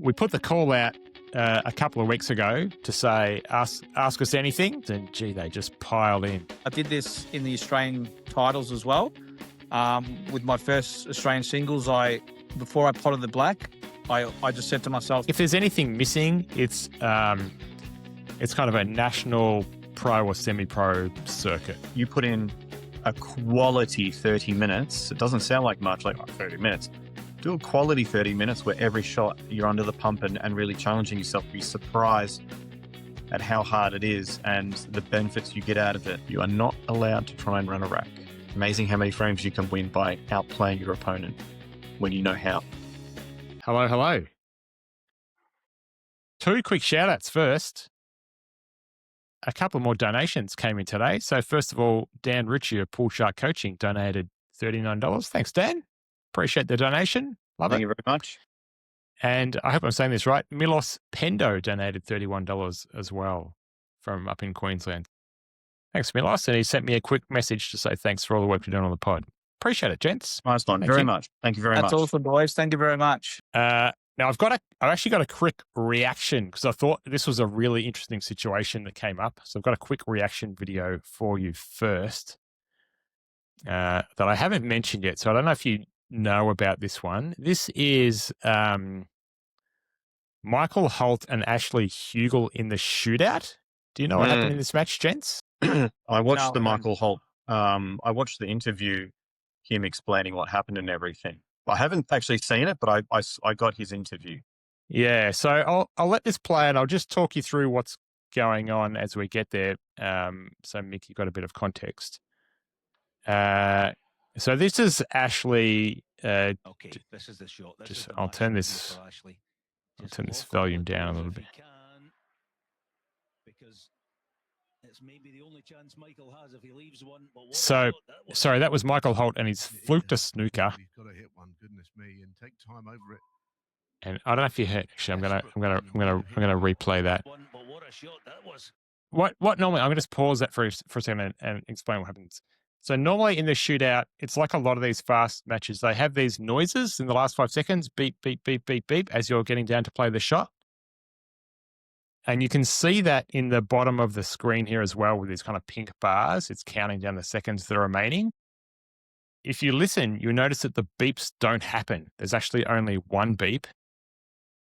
we put the call out a couple of weeks ago to say, ask us anything, and gee, they just piled in. I did this in the Australian titles as well. With my first Australian singles, before I potted the black, I just said to myself, if there's anything missing, it's kind of a national pro or semi-pro circuit. You put in a quality 30 minutes. It doesn't sound like much, like 30 minutes. Do a quality 30 minutes where every shot you're under the pump and really challenging yourself. Be surprised at how hard it is and the benefits you get out of it. You are not allowed to try and run a rack. Amazing how many frames you can win by outplaying your opponent when you know how. Hello, hello. 2 quick shout-outs first. A couple more donations came in today. So first of all, Dan Ritchie of Pool Shark Coaching donated $39. Thanks, Dan. Appreciate the donation. Love it. Thank you very much. And I hope I'm saying this right. Milos Pendo donated $31 as well from up in Queensland. Thanks, Milos. And he sent me a quick message to say thanks for all the work you're doing on the pod. Appreciate it, gents. Nice one. Very much. Thank you very much. that's awesome, boys. Thank you very much. Now I've actually got a quick reaction because I thought this was a really interesting situation that came up. So I've got a quick reaction video for you first that I haven't mentioned yet. So I don't know if you know about this one. This is Michael Holt and Ashley Hugel in the shootout. Do you know what happened in this match, gents? I watched Michael Holt. I watched the interview, him explaining what happened and everything. I haven't actually seen it, but I got his interview. Yeah, so I'll let this play and I'll just talk you through what's going on as we get there. So Mick, you've got a bit of context. So this is Ashley. Okay, this is the shot. I'll turn this volume down a little bit. Because it's maybe the only chance Michael has if he leaves one. So, sorry, that was Michael Holt and he's fluked a snooker. He's got to hit one, goodness me, and take time over it. And I don't know if you heard. Actually, I'm gonna replay that. But what a shot that was! What normally? I'm gonna just pause that for a second and explain what happens. So normally in the shootout, it's like a lot of these fast matches. They have these noises in the last 5 seconds, beep, beep, beep, beep, beep, as you're getting down to play the shot. And you can see that in the bottom of the screen here as well with these kind of pink bars. It's counting down the seconds that are remaining. If you listen, you'll notice that the beeps don't happen. There's actually only one beep.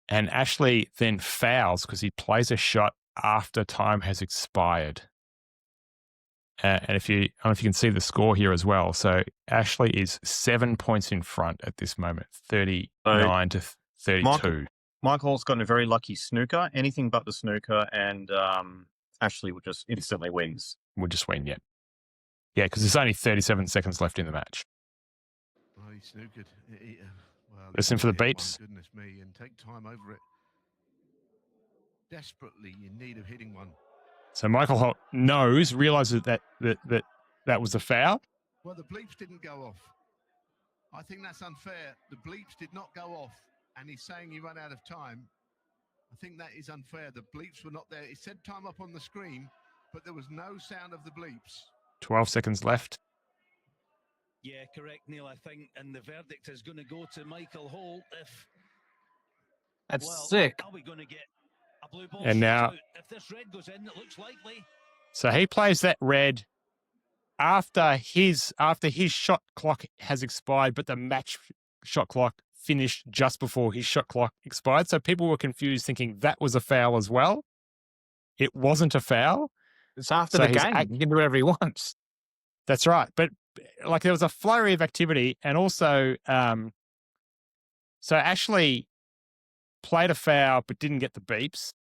And Ashley then fouls because he plays a shot after time has expired. And I don't know if you can see the score here as well. So Ashley is 7 points in front at this moment, 39 to 32. Michael Holt's gotten a very lucky snooker, anything but the snooker, and Ashley will just instantly wins. We'll just win, yeah. Yeah, because there's only 37 seconds left in the match. Oh, he snookered. Listen for the beeps. Goodness me, and take time over it. Desperately in need of hitting one. So Michael Holt realizes that was a foul. Well, the bleeps didn't go off. I think that's unfair. The bleeps did not go off, and he's saying he ran out of time. I think that is unfair. The bleeps were not there. It said time up on the screen, but there was no sound of the bleeps. 12 seconds left. Yeah, correct, Neil. I think, and the verdict is going to go to Michael Holt. That's sick. Are we going to get a blue ball? And now, if this red goes in, it looks likely. So he plays that red after his shot clock has expired, but the match shot clock finished just before his shot clock expired. So people were confused, thinking that was a foul as well. It wasn't a foul. It's after the game. He can do whatever he wants. That's right. But like there was a flurry of activity, and also, so Ashley played a foul but didn't get the beeps.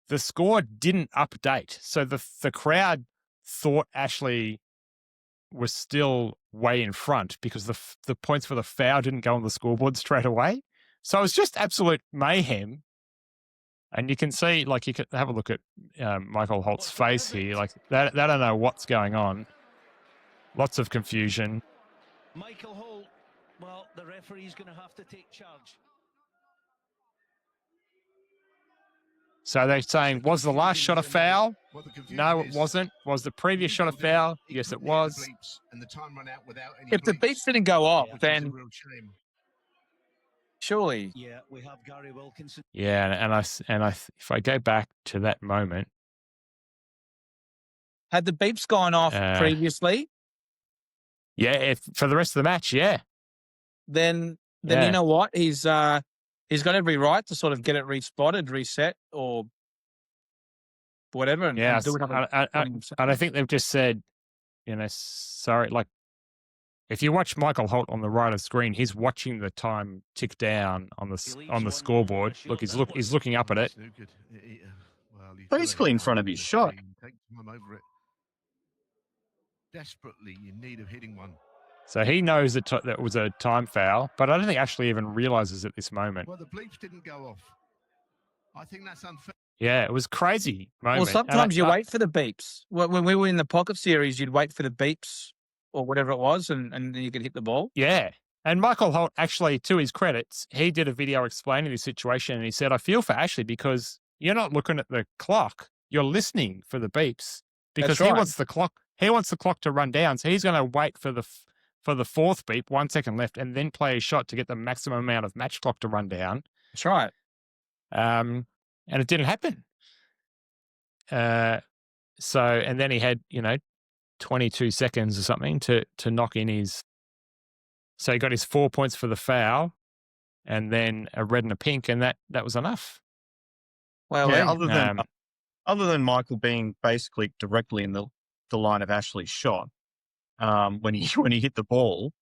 The score didn't update, so the crowd thought Ashley was still way in front because the points for the foul didn't go on the scoreboard straight away. So it was just absolute mayhem. And you can see, like, you can have a look at Michael Holt's face here. Like, they don't know what's going on. Lots of confusion. Michael Holt, well, the referee's going to have to take charge. So they're saying, was the last shot a foul? No, it wasn't. Was the previous shot a foul? Yes, it was. If the beeps didn't go off, then surely. Yeah, we have Gary Wilkinson. Yeah, if I go back to that moment, Had the beeps gone off Uh, previously, yeah, for the rest of the match, yeah. then Yeah. you know what? He's got every right to sort of get it respotted, reset, or whatever, and Yeah, do another. and I think they've just said, sorry, like, if you watch Michael Holt on the right of screen, he's watching the time tick down on the scoreboard. Look, he's looking up at it. Snookered. Well, he's Basically in front of his shot. Take time over it. Desperately in need of hitting one. So he knows that that was a time foul, but I don't think Ashley even realizes at this moment. Well, the bleeps didn't go off. I think that's unfair. Yeah, it was crazy moment. Well, sometimes you wait for the beeps. When we were in the pocket series, you'd wait for the beeps or whatever it was, and then you could hit the ball. Yeah. And Michael Holt, actually, to his credits, he did a video explaining the situation, and he said, I feel for Ashley because you're not looking at the clock. You're listening for the beeps because That's he right. wants the clock. He wants the clock to run down. So he's going to wait for the fourth beep, 1 second left, and then play a shot to get the maximum amount of match clock to run down. That's right. And it didn't happen. And then he had, 22 seconds or something to knock in his. So he got his 4 points for the foul, and then a red and a pink, and that was enough. Well, Yeah, other than Michael being basically directly in the line of Ashley's shot, when he hit the ball,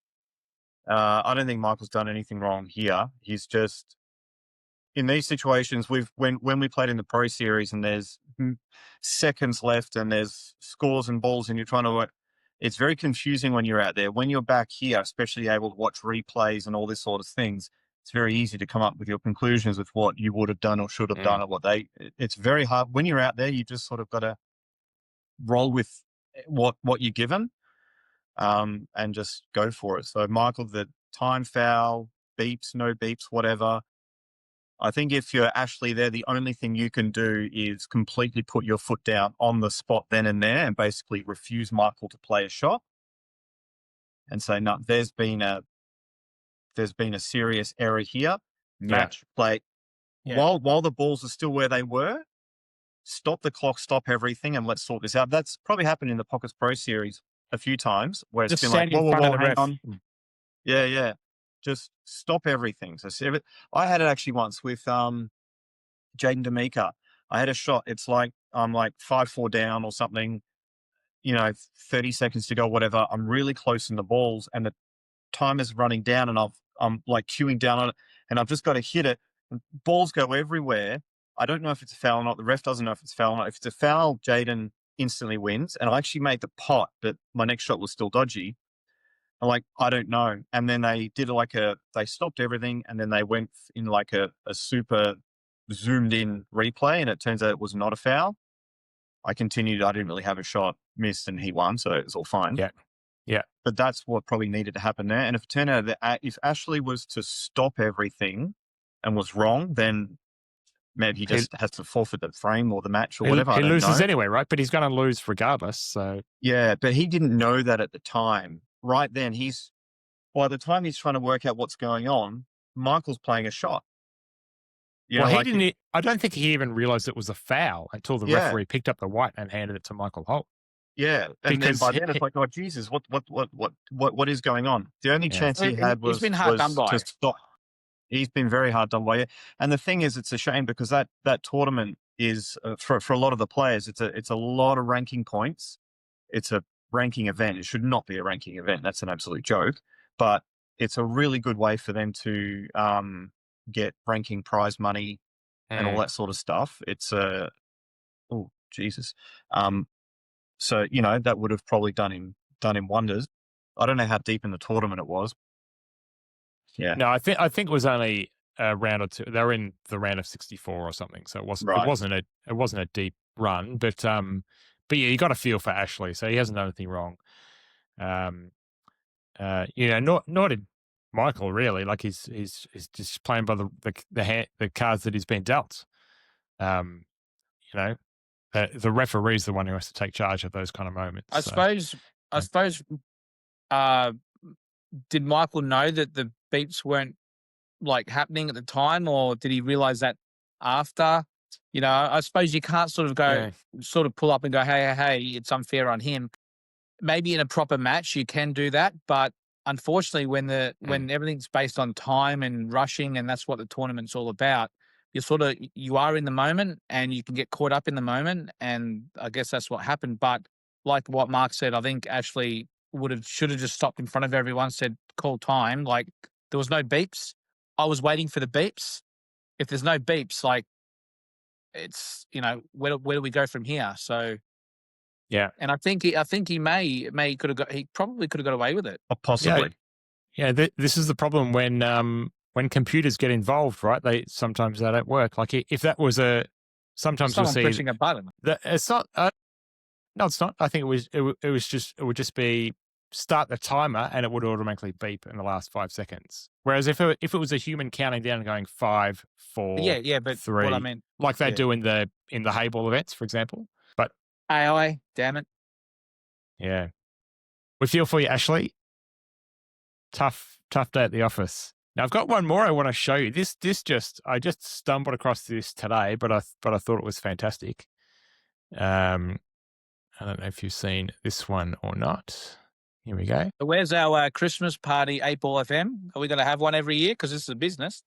I don't think Michael's done anything wrong here. He's just in these situations. When we played in the Pro Series and there's seconds left and there's scores and balls and you're trying to work, it's very confusing when you're out there. When you're back here, especially able to watch replays and all this sort of things, it's very easy to come up with your conclusions with what you would have done or should have done or it's very hard. When you're out there, you just sort of got to roll with what you're given and just go for it. So Michael, the time foul, beeps, no beeps, whatever. I think if you're Ashley there, the only thing you can do is completely put your foot down on the spot then and there and basically refuse Michael to play a shot and say, no, there's been a serious error here. Match play. Yeah. While the balls are still where they were, stop the clock, stop everything, and let's sort this out. That's probably happened in the Pockets Pro Series a few times where it's just been like, whoa, hang on. Yeah. Just stop everything. So I had it actually once with Jaden D'Amica. I had a shot. It's like I'm like 5-4 down or something, 30 seconds to go, whatever. I'm really close in the balls and the time is running down and I'm like queuing down on it and I've just got to hit it. And balls go everywhere. I don't know if it's a foul or not. The ref doesn't know if it's a foul or not. If it's a foul, Jaden instantly wins. And I actually made the pot, but my next shot was still dodgy. I'm like, I don't know. And then they did they stopped everything and then they went in like a super zoomed in replay and it turns out it was not a foul. I continued. I didn't really have a shot, missed, and he won. So it was all fine. Yeah. But that's what probably needed to happen there. And if it turned out that if Ashley was to stop everything and was wrong, then maybe he just has to forfeit the frame or the match or whatever. He loses anyway, right? But he's going to lose regardless. So yeah, but he didn't know that at the time. Right then, by the time he's trying to work out what's going on, Michael's playing a shot. He didn't. I don't think he even realized it was a foul until the referee picked up the white and handed it to Michael Holt. Yeah, and then by then it's like, oh Jesus, what is going on? The only chance he had was he's been hard done by. To stop. He's been very hard done by. And the thing is, it's a shame because that tournament is for a lot of the players, it's a lot of ranking points. It's a ranking event. It should not be a ranking event. That's an absolute joke. But it's a really good way for them to get ranking prize money and all that sort of stuff. It's oh Jesus. So that would have probably done him wonders. I don't know how deep in the tournament it was. Yeah. No, I think it was only a round or two. They were in the round of 64 or something, so it wasn't a deep run. But yeah, you got a feel for Ashley, so he hasn't done anything wrong. Nor did Michael really. Like he's just playing by the cards that he's been dealt. The referee's the one who has to take charge of those kind of moments. I suppose. Did Michael know that the beeps weren't like happening at the time, or did he realize that after? You know, I suppose you can't sort of go, sort of pull up and go, hey, it's unfair on him. Maybe in a proper match you can do that, but unfortunately, when everything's based on time and rushing, and that's what the tournament's all about, you are in the moment and you can get caught up in the moment, and I guess that's what happened. But like what Mark said, I think Ashley should have just stopped in front of everyone, said call time. Like there was no beeps. I was waiting for the beeps. If there's no beeps, like it's, you know, where do we go from here? So Yeah. and I think he probably could have got away with it. Possibly. Yeah, this is the problem when computers get involved, right? Sometimes they don't work. Like if that was sometimes you'll Someone see pushing a button. it's not. No, it's not. I think it would just be start the timer and it would automatically beep in the last 5 seconds. Whereas if it was a human counting down and going 5, 4, Yeah, but 3, what I meant, like they do in the Hayball events, for example. But AI, damn it. yeah, we feel for you, Ashley. Tough day at the office. Now I've got one more I want to show you. I just stumbled across this today, but I thought it was fantastic. I don't know if you've seen this one or not. Here we go. Where's our Christmas party, 8 Ball FM? Are we going to have one every year? Because this is a business.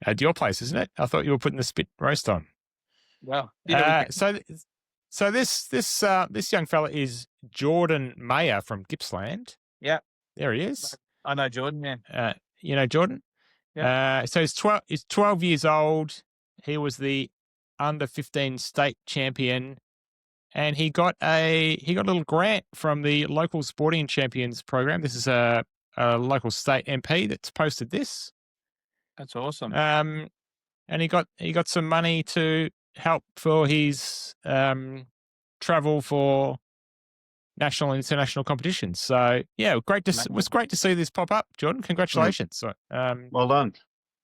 At your place, isn't it? I thought you were putting the spit roast on. Well, so this young fella is Jordan Mayer from Gippsland. Yeah, there he is. I know Jordan. Yeah, you know Jordan. Yeah. So he's 12 years old. He was the under 15 state champion, and he got a little grant from the local sporting champions program. This is a local state MP that's posted this. That's awesome. And he got some money to help for his travel for national and international competitions. So yeah, it was great to see this pop up, Jordan. Congratulations. Well done.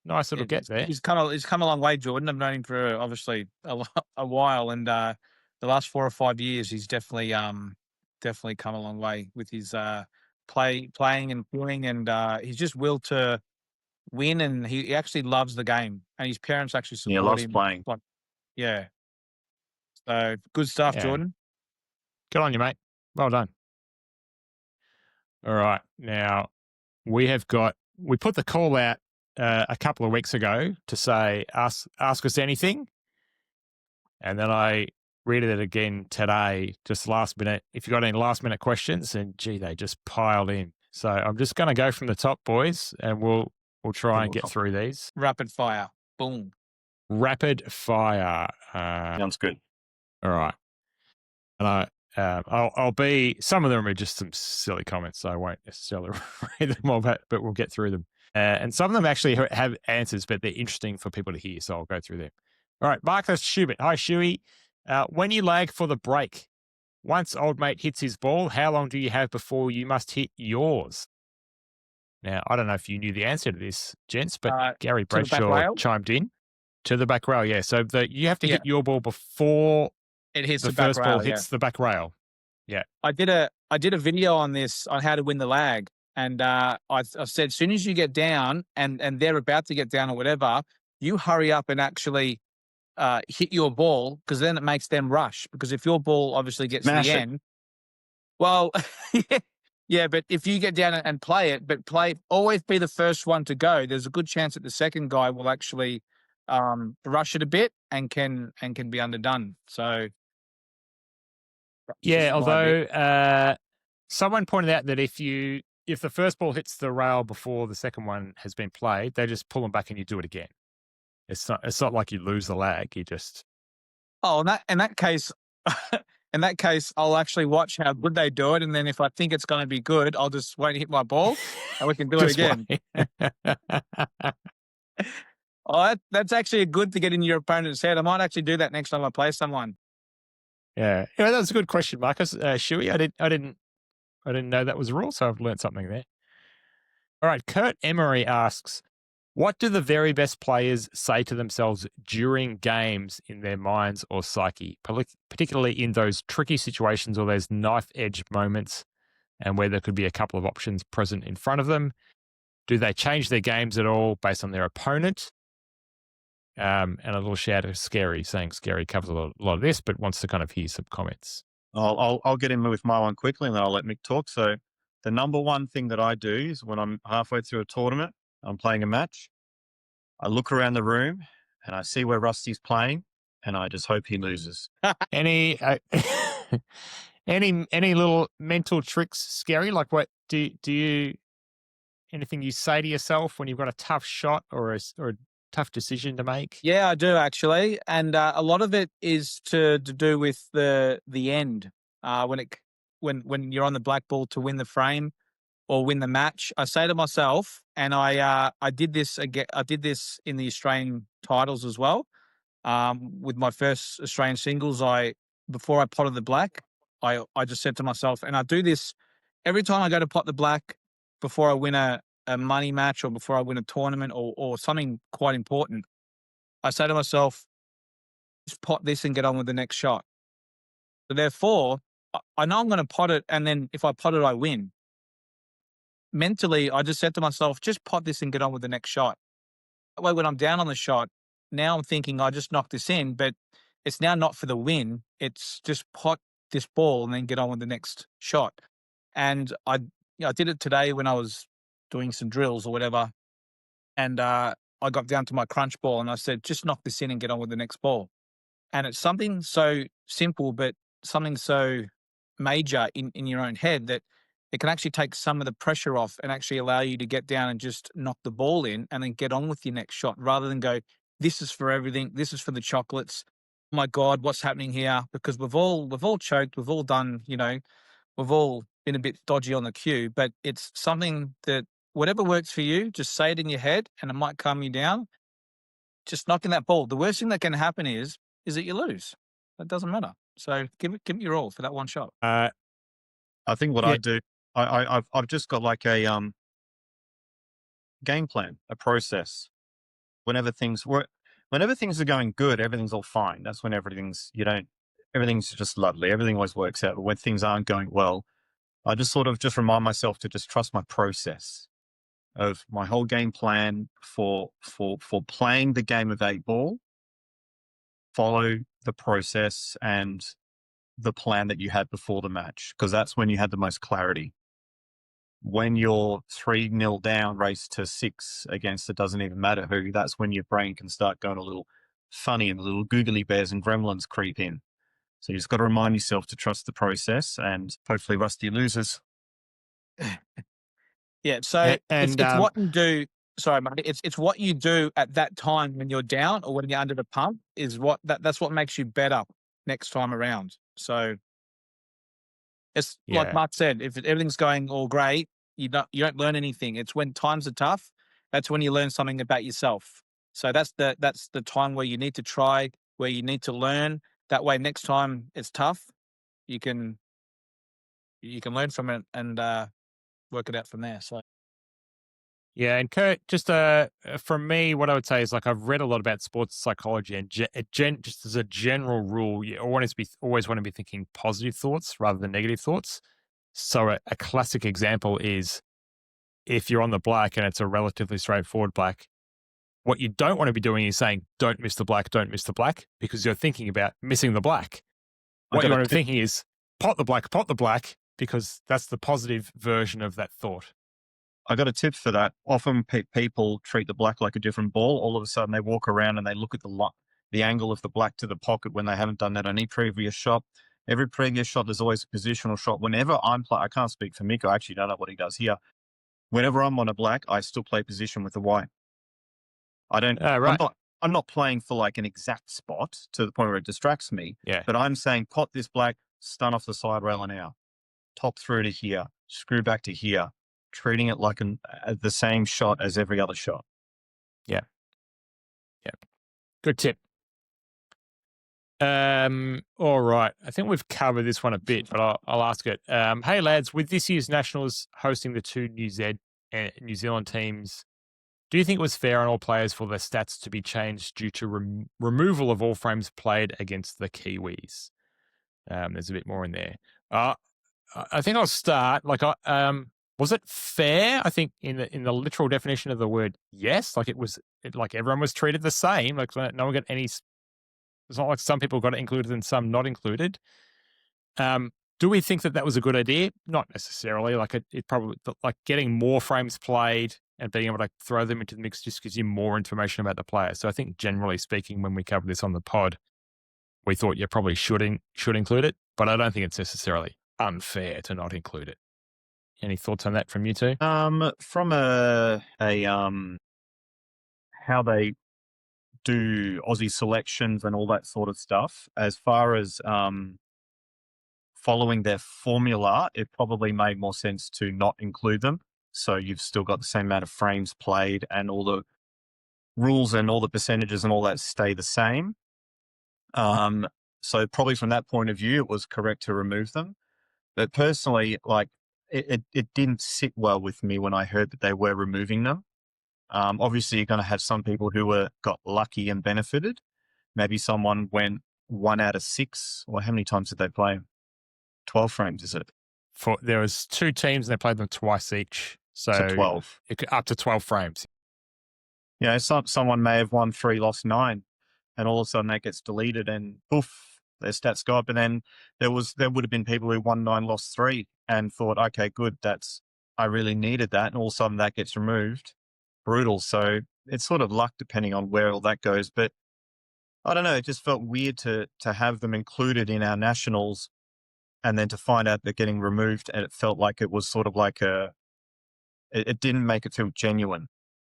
Nice little get there. He's come a long way, Jordan. I've known him for obviously a while, and the last 4 or 5 years, he's definitely come a long way with his playing and feeling, and he's just will to win, and he actually loves the game, and his parents actually support him. Loves playing. Yeah. So good stuff, Yeah. Jordan. Good on you, mate. Well done. All right. Now, we put the call out a couple of weeks ago to say, ask us anything. And then I read it again today, just last minute. If you got any last minute questions, and gee, they just piled in. So I'm just going to go from the top, boys, and we'll try and get through these. Rapid fire. Boom. Rapid fire. Sounds good. All right. And I'll be, some of them are just some silly comments, so I won't necessarily read them all, but we'll get through them. And some of them actually have answers, but they're interesting for people to hear, so I'll go through them. All right, Marcus Schubert. Hi, Shuey. When you lag for the break, once old mate hits his ball, how long do you have before you must hit yours? Now, I don't know if you knew the answer to this, gents, but Gary Bradshaw chimed in. To the back rail, yeah. So you have to hit your ball before it hits the first ball hits the back rail. Yeah. I did a video on this, on how to win the lag. And I said, as soon as you get down and they're about to get down or whatever, you hurry up and actually hit your ball, because then it makes them rush. Because if your ball obviously gets to the end, well, yeah, but if you get down and play it, always be the first one to go. There's a good chance that the second guy will actually rush it a bit and can be underdone. So yeah, although someone pointed out that if the first ball hits the rail before the second one has been played, they just pull them back and you do it again. It's not like you lose the lag. You just in that case, I'll actually watch how good they do it, and then if I think it's going to be good, I'll just wait and hit my ball, and we can do it again. Oh, that's actually good to get in your opponent's head. I might actually do that next time I play someone. Yeah, that was a good question, Marcus. Shuey, I didn't know that was a rule, so I've learned something there. All right, Kurt Emery asks, what do the very best players say to themselves during games in their minds or psyche, particularly in those tricky situations or those knife-edge moments and where there could be a couple of options present in front of them? Do they change their games at all based on their opponent? And a little shout out to Scerri, saying Scerri covers a lot of this, but wants to kind of hear some comments. I'll get in with my one quickly, and then I'll let Mick talk. So the number one thing that I do is when I'm halfway through a tournament, I'm playing a match, I look around the room and I see where Rusty's playing, and I just hope he loses. Any little mental tricks, Scerri? Like, what do you anything you say to yourself when you've got a tough shot or a tough decision to make? Yeah, I do actually, and a lot of it is to do with the end. When you're on the black ball to win the frame or win the match, I say to myself, and I did this again. I did this in the Australian titles as well. With my first Australian singles, before I potted the black, I just said to myself, and I do this every time I go to pot the black before I win a money match or before I win a tournament or something quite important. I say to myself, just pot this and get on with the next shot. So therefore, I know I'm going to pot it, and then if I pot it, I win. Mentally, I just said to myself, just pot this and get on with the next shot. That way, when I'm down on the shot, now I'm thinking I just knocked this in, but it's now not for the win. It's just pot this ball and then get on with the next shot. And I did it today when I was doing some drills or whatever. And I got down to my crunch ball and I said, just knock this in and get on with the next ball. And it's something so simple, but something so major in your own head that it can actually take some of the pressure off and actually allow you to get down and just knock the ball in and then get on with your next shot rather than go, this is for everything. This is for the chocolates. Oh my God, what's happening here? Because we've all choked. We've all done, we've all been a bit dodgy on the cue, but it's something that whatever works for you, just say it in your head and it might calm you down. Just knocking that ball. The worst thing that can happen is that you lose. That doesn't matter. So give it your all for that one shot. I think what I do, I've just got like a game plan, a process. Whenever things are going good, everything's all fine. That's when everything's just lovely. Everything always works out. But when things aren't going well, I just sort of just remind myself to just trust my process of my whole game plan for playing the game of 8-ball. Follow the process and the plan that you had before the match, because that's when you had the most clarity. When you're 3-0 down, race to 6 against it doesn't even matter who, that's when your brain can start going a little funny and the little googly bears and gremlins creep in. So you just got to remind yourself to trust the process, and hopefully Rusty loses. Yeah, so it's what you do. Sorry, mate. It's what you do at that time when you're down or when you're under the pump is that's what makes you better next time around. So it's like Mark said, if everything's going all great, you don't learn anything. It's when times are tough, that's when you learn something about yourself. So that's the time where you need to try, where you need to learn. That way, next time it's tough, you can learn from it and work it out from there. So. Yeah, and Kurt, just from me, what I would say is like I've read a lot about sports psychology, and just as a general rule, you always want to be thinking positive thoughts rather than negative thoughts. So a classic example is if you're on the black and it's a relatively straightforward black, what you don't want to be doing is saying, don't miss the black, because you're thinking about missing the black. What you want to be thinking is pot the black, because that's the positive version of that thought. I got a tip for that. Often people treat the black like a different ball. All of a sudden they walk around and they look at the angle of the black to the pocket when they haven't done that on any previous shot. Every previous shot, there's always a positional shot. Whenever I'm playing, I can't speak for Mick. I actually don't know what he does here. Whenever I'm on a black, I still play position with the white. I don't. Right. I'm not playing for like an exact spot to the point where it distracts me. Yeah. But I'm saying pot this black, stun off the side rail and out, top through to here, screw back to here, treating it like the same shot as every other shot. Yeah. Good tip. All right. I think we've covered this one a bit, but I'll ask it. Hey lads, with this year's Nationals hosting the two New Zealand teams, do you think it was fair on all players for their stats to be changed due to removal of all frames played against the Kiwis? There's a bit more in there. I think I'll start. Was it fair? I think in the literal definition of the word, yes. Like like everyone was treated the same. Like no one got any. It's not like some people got it included and some not included. Do we think that was a good idea? Not necessarily. Like it probably, like getting more frames played and being able to throw them into the mix just gives you more information about the player. So I think generally speaking, when we cover this on the pod, we thought you probably should include it, but I don't think it's necessarily unfair to not include it. Any thoughts on that from you two? From how they do Aussie selections and all that sort of stuff, as far as following their formula, it probably made more sense to not include them. So you've still got the same amount of frames played and all the rules and all the percentages and all that stay the same. So probably from that point of view, it was correct to remove them. But personally, like it didn't sit well with me when I heard that they were removing them. Obviously, you're going to have some people who got lucky and benefited. Maybe someone went 1 out of 6, or how many times did they play? 12 frames, is it? There was 2 teams and they played them twice each. So 12. Up to 12 frames. Yeah, someone may have won 3, lost 9, and all of a sudden that gets deleted and poof, their stats go up. And then there would have been people who won 9, lost 3 and thought, okay, good, I really needed that. And all of a sudden that gets removed. Brutal. So it's sort of luck depending on where all that goes. But I don't know, it just felt weird to have them included in our nationals and then to find out they're getting removed. And it felt like it was sort of like it didn't make it feel genuine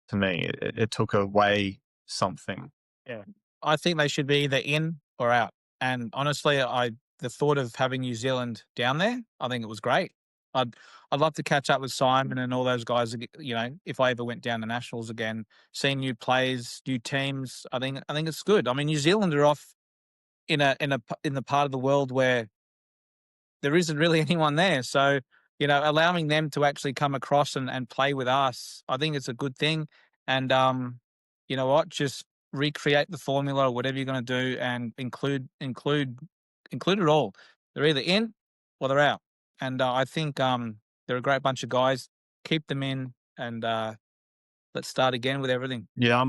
to me. It took away something. Yeah. I think they should be either in or out. And honestly, the thought of having New Zealand down there, I think it was great. I'd love to catch up with Simon and all those guys. You know, if I ever went down to nationals again, seeing new players, new teams, I think it's good. I mean, New Zealand are off in the part of the world where there isn't really anyone there. So, you know, allowing them to actually come across and play with us, I think it's a good thing. And you know what? Just recreate the formula or whatever you're going to do and include it all. They're either in or they're out. And I think they're a great bunch of guys. Keep them in and let's start again with everything. Yeah,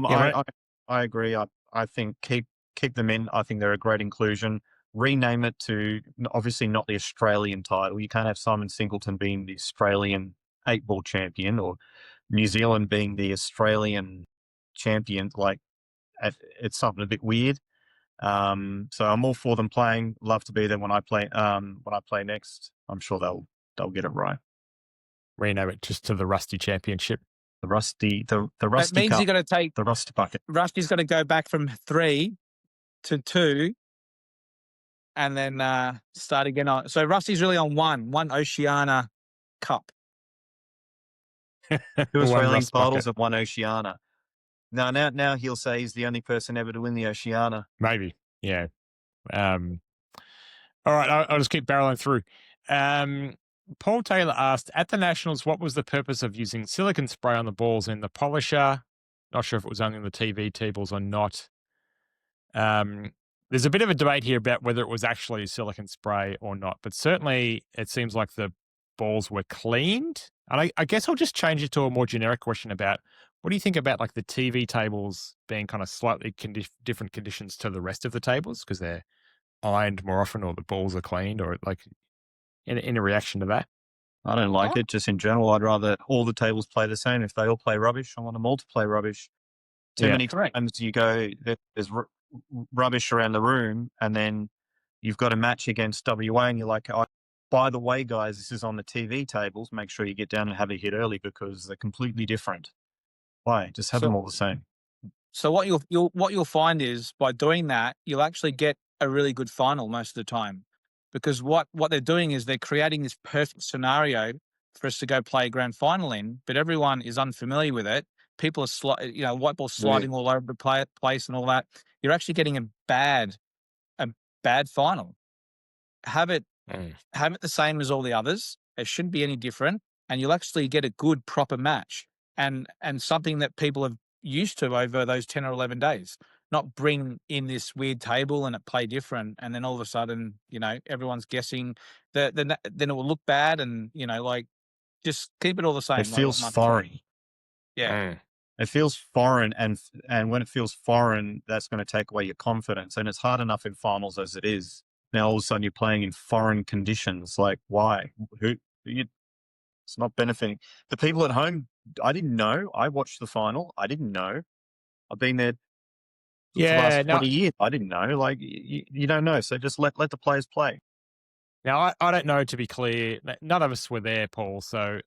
I agree. I think keep them in. I think they're a great inclusion. Rename it to obviously not the Australian title. You can't have Simon Singleton being the Australian 8-ball champion or New Zealand being the Australian champion. Like it's something a bit weird. So I'm all for them playing. Love to be there when I play next. I'm sure they'll get it right. Rename it just to the Rusty Championship. The Rusty That means Cup, you're going to take the Rusty Bucket. Rusty's got to go back from 3 to 2 and then start again on. So Rusty's really on one Oceania Cup. 2 Australian titles and 1 Oceania. Now he'll say he's the only person ever to win the Oceania. Maybe, yeah. All right, I'll just keep barreling through. Paul Taylor asked, at the Nationals, what was the purpose of using silicone spray on the balls in the polisher? Not sure if it was only in the TV tables or not. There's a bit of a debate here about whether it was actually silicone spray or not, but certainly it seems like the balls were cleaned. And I guess I'll just change it to a more generic question about what do you think about like the TV tables being kind of slightly different conditions to the rest of the tables because they're ironed more often or the balls are cleaned or like in a reaction to that? I don't like it. Just in general, I'd rather all the tables play the same. If they all play rubbish, I want them all to play rubbish. Too many times you go, there's rubbish around the room and then you've got a match against WA and you're like, oh, by the way, guys, this is on the TV tables. Make sure you get down and have a hit early because they're completely different. Why? Just have them all the same. So what you'll find is by doing that, you'll actually get a really good final most of the time. Because what they're doing is they're creating this perfect scenario for us to go play a grand final in, but everyone is unfamiliar with it. People are white ball sliding all over the place and all that. You're actually getting a bad final. Have it the same as all the others. It shouldn't be any different, and you'll actually get a good proper match and something that people have used to over those 10 or 11 days. Not bring in this weird table and it play different, and then all of a sudden, everyone's guessing. Then it will look bad, and Just keep it all the same. It like feels what Mark said. foreign. Yeah. It feels foreign, and when it feels foreign, that's going to take away your confidence. And it's hard enough in finals as it is. Now all of a sudden you're playing in foreign conditions. Like, why? It's not benefiting the people at home. I didn't know. I watched the final. I didn't know. I've been there for the Yeah, last 20 years. I didn't know. Like, you don't know. So just let the players play. Now, I don't know, to be clear. None of us were there, Paul. So,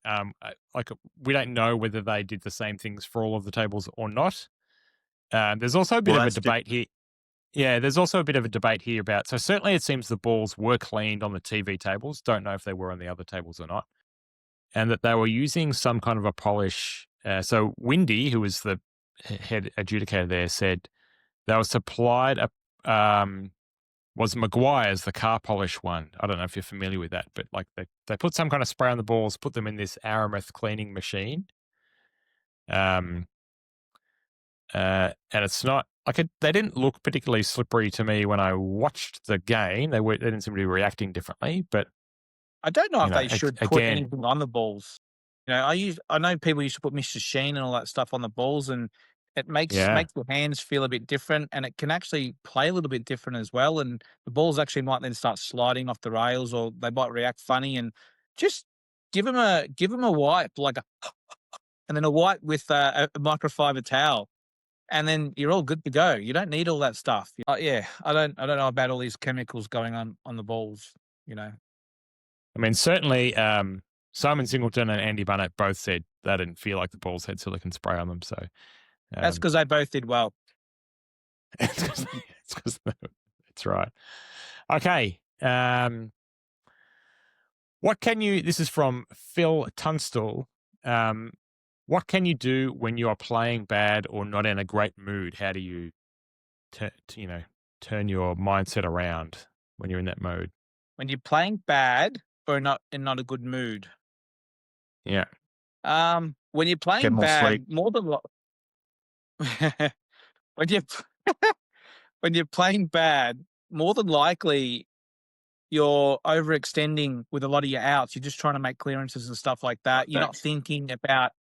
we don't know whether they did the same things for all of the tables or not. There's also a bit of a debate here. Yeah, there's also a bit of a debate here about. So certainly, it seems the balls were cleaned on the TV tables. Don't know if they were on the other tables or not, and that they were using some kind of a polish. So Windy, who was the head adjudicator there, said they were supplied was Maguire's the car polish one. I don't know if you're familiar with that, but like they put some kind of spray on the balls, put them in this Aramis cleaning machine. And it's not like they didn't look particularly slippery to me when I watched the game. They didn't seem to be reacting differently, but I don't know if they should put again, anything on the balls. I know people used to put Mr. Sheen and all that stuff on the balls, and it makes your hands feel a bit different, and it can actually play a little bit different as well. And the balls actually might then start sliding off the rails, or they might react funny. And just give them a wipe, and then a wipe with a microfiber towel, and then you're all good to go. You don't need all that stuff. I don't know about all these chemicals going on the balls. I mean, certainly Simon Singleton and Andy Bunnett both said they didn't feel like the balls had silicone spray on them. So that's because they both did well. It's because that's right. Okay. What can you? This is from Phil Tunstall. What can you do when you are playing bad or not in a great mood? How do you, turn your mindset around when you're in that mode? When you're playing bad or not in not a good mood. Yeah. When you're playing bad, more than when you when you're playing bad, more than likely you're overextending with a lot of your outs. You're just trying to make clearances and stuff like that. You're not thinking about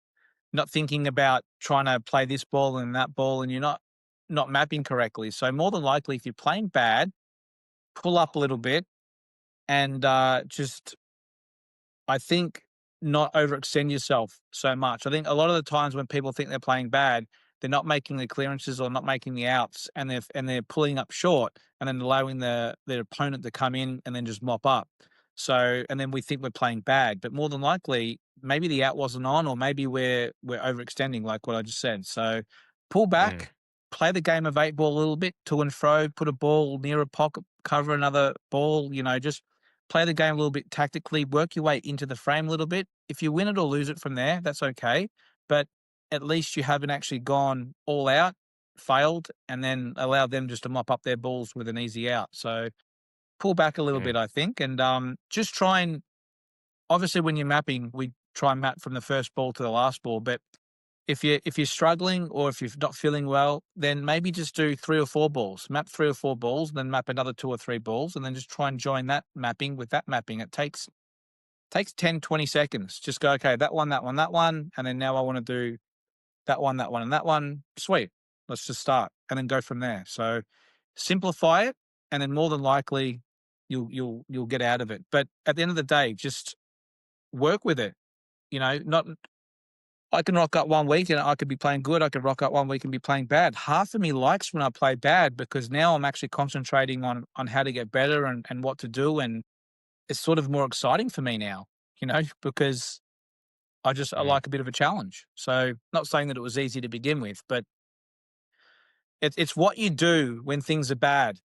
trying to play this ball and that ball, and you're not mapping correctly. So more than likely, if you're playing bad, pull up a little bit and I think not overextend yourself so much. I think a lot of the times when people think they're playing bad, they're not making the clearances or not making the outs, and they're pulling up short and then allowing their opponent to come in and then just mop up. So, and then we think we're playing bad, but more than likely, maybe the out wasn't on, or maybe we're overextending, like what I just said. So, pull back, play the game of 8-ball a little bit, to and fro, put a ball near a pocket, cover another ball. Just play the game a little bit tactically, work your way into the frame a little bit. If you win it or lose it from there, that's okay. But at least you haven't actually gone all out, failed, and then allowed them just to mop up their balls with an easy out. So pull back a little bit, I think, and just try and, obviously when you're mapping, we try and map from the first ball to the last ball. But if you're struggling or if you're not feeling well, then maybe just do 3 or 4 balls. Map 3 or 4 balls, then map another 2 or 3 balls, and then just try and join that mapping with that mapping. It takes 10, 20 seconds. Just go, okay, that one, and then now I want to do that one, and that one. Sweet. Let's just start and then go from there. So simplify it, and then more than likely you'll get out of it. But at the end of the day, just work with it. I can rock up one week and I could be playing good. I could rock up one week and be playing bad. Half of me likes when I play bad, because now I'm actually concentrating on how to get better and what to do. And it's sort of more exciting for me now, because I like a bit of a challenge. So not saying that it was easy to begin with, but it's what you do when things are bad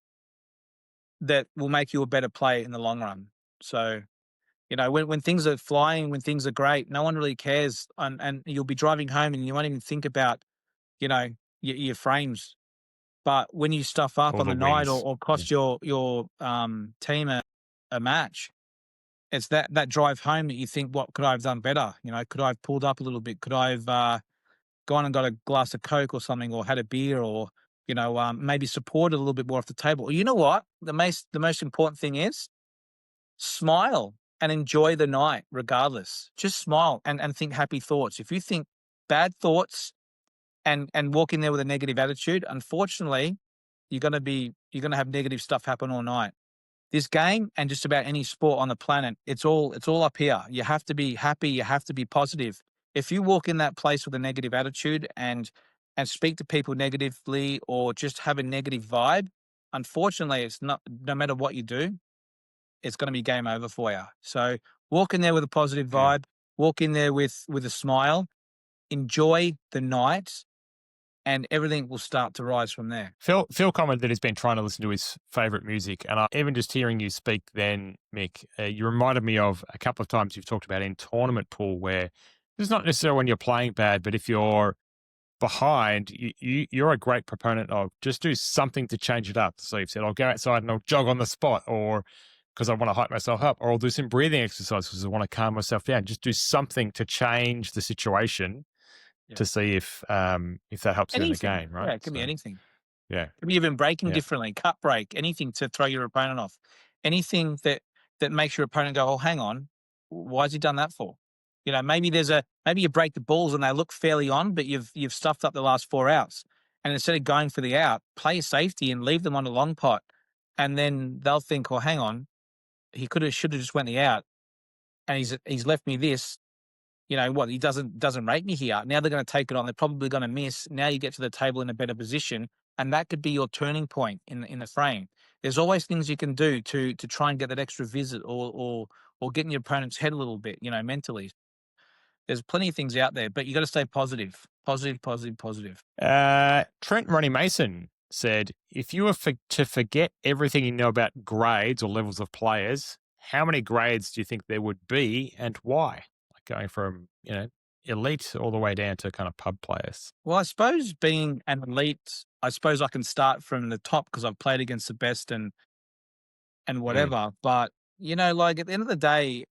that will make you a better player in the long run. So, when things are flying, when things are great, no one really cares. And you'll be driving home and you won't even think about, your frames. But when you stuff up on the night or cost your team a match, it's that drive home that you think, what could I have done better? Could I have pulled up a little bit? Could I have gone and got a glass of Coke or something, or had a beer, or, maybe supported a little bit more off the table? Or, you know what? The most important thing is smile and enjoy the night regardless. Just smile and think happy thoughts. If you think bad thoughts and walk in there with a negative attitude, unfortunately, you're gonna have negative stuff happen all night. This game and just about any sport on the planet, it's all up here. You have to be happy. You have to be positive. If you walk in that place with a negative attitude and speak to people negatively or just have a negative vibe, unfortunately, it's not. No matter what you do, it's going to be game over for you. So walk in there with a positive vibe. Walk in there with a smile. Enjoy the night, and everything will start to rise from there. Phil commented that he's been trying to listen to his favourite music, and even just hearing you speak then, Mick, you reminded me of a couple of times you've talked about in tournament pool where it's not necessarily when you're playing bad, but if you're behind, you're a great proponent of just do something to change it up. So you've said, I'll go outside and I'll jog on the spot, or because I want to hype myself up, or I'll do some breathing exercises because I want to calm myself down. Just do something to change the situation to see if that helps you in the game, right? Yeah, it can be anything. Yeah. It can be even breaking differently, cut break, anything to throw your opponent off. Anything that makes your opponent go, oh, hang on, why has he done that for? You know, maybe you break the balls and they look fairly on, but you've stuffed up the last 4 outs. And instead of going for the out, play a safety and leave them on a long pot. And then they'll think, oh, hang on, he should have just went the out. And he's left me this. You know what? He doesn't rate me here. Now they're going to take it on. They're probably going to miss. Now you get to the table in a better position, and that could be your turning point in the frame. There's always things you can do to try and get that extra visit or get in your opponent's head a little bit. You know, mentally. There's plenty of things out there, but you got to stay positive. Positive. Trent Ronnie Mason said, if you were to forget everything you know about grades or levels of players, how many grades do you think there would be, and why? Going from, elite all the way down to kind of pub players. Well, I suppose being an elite, I suppose I can start from the top because I've played against the best and whatever. But, like at the end of the day,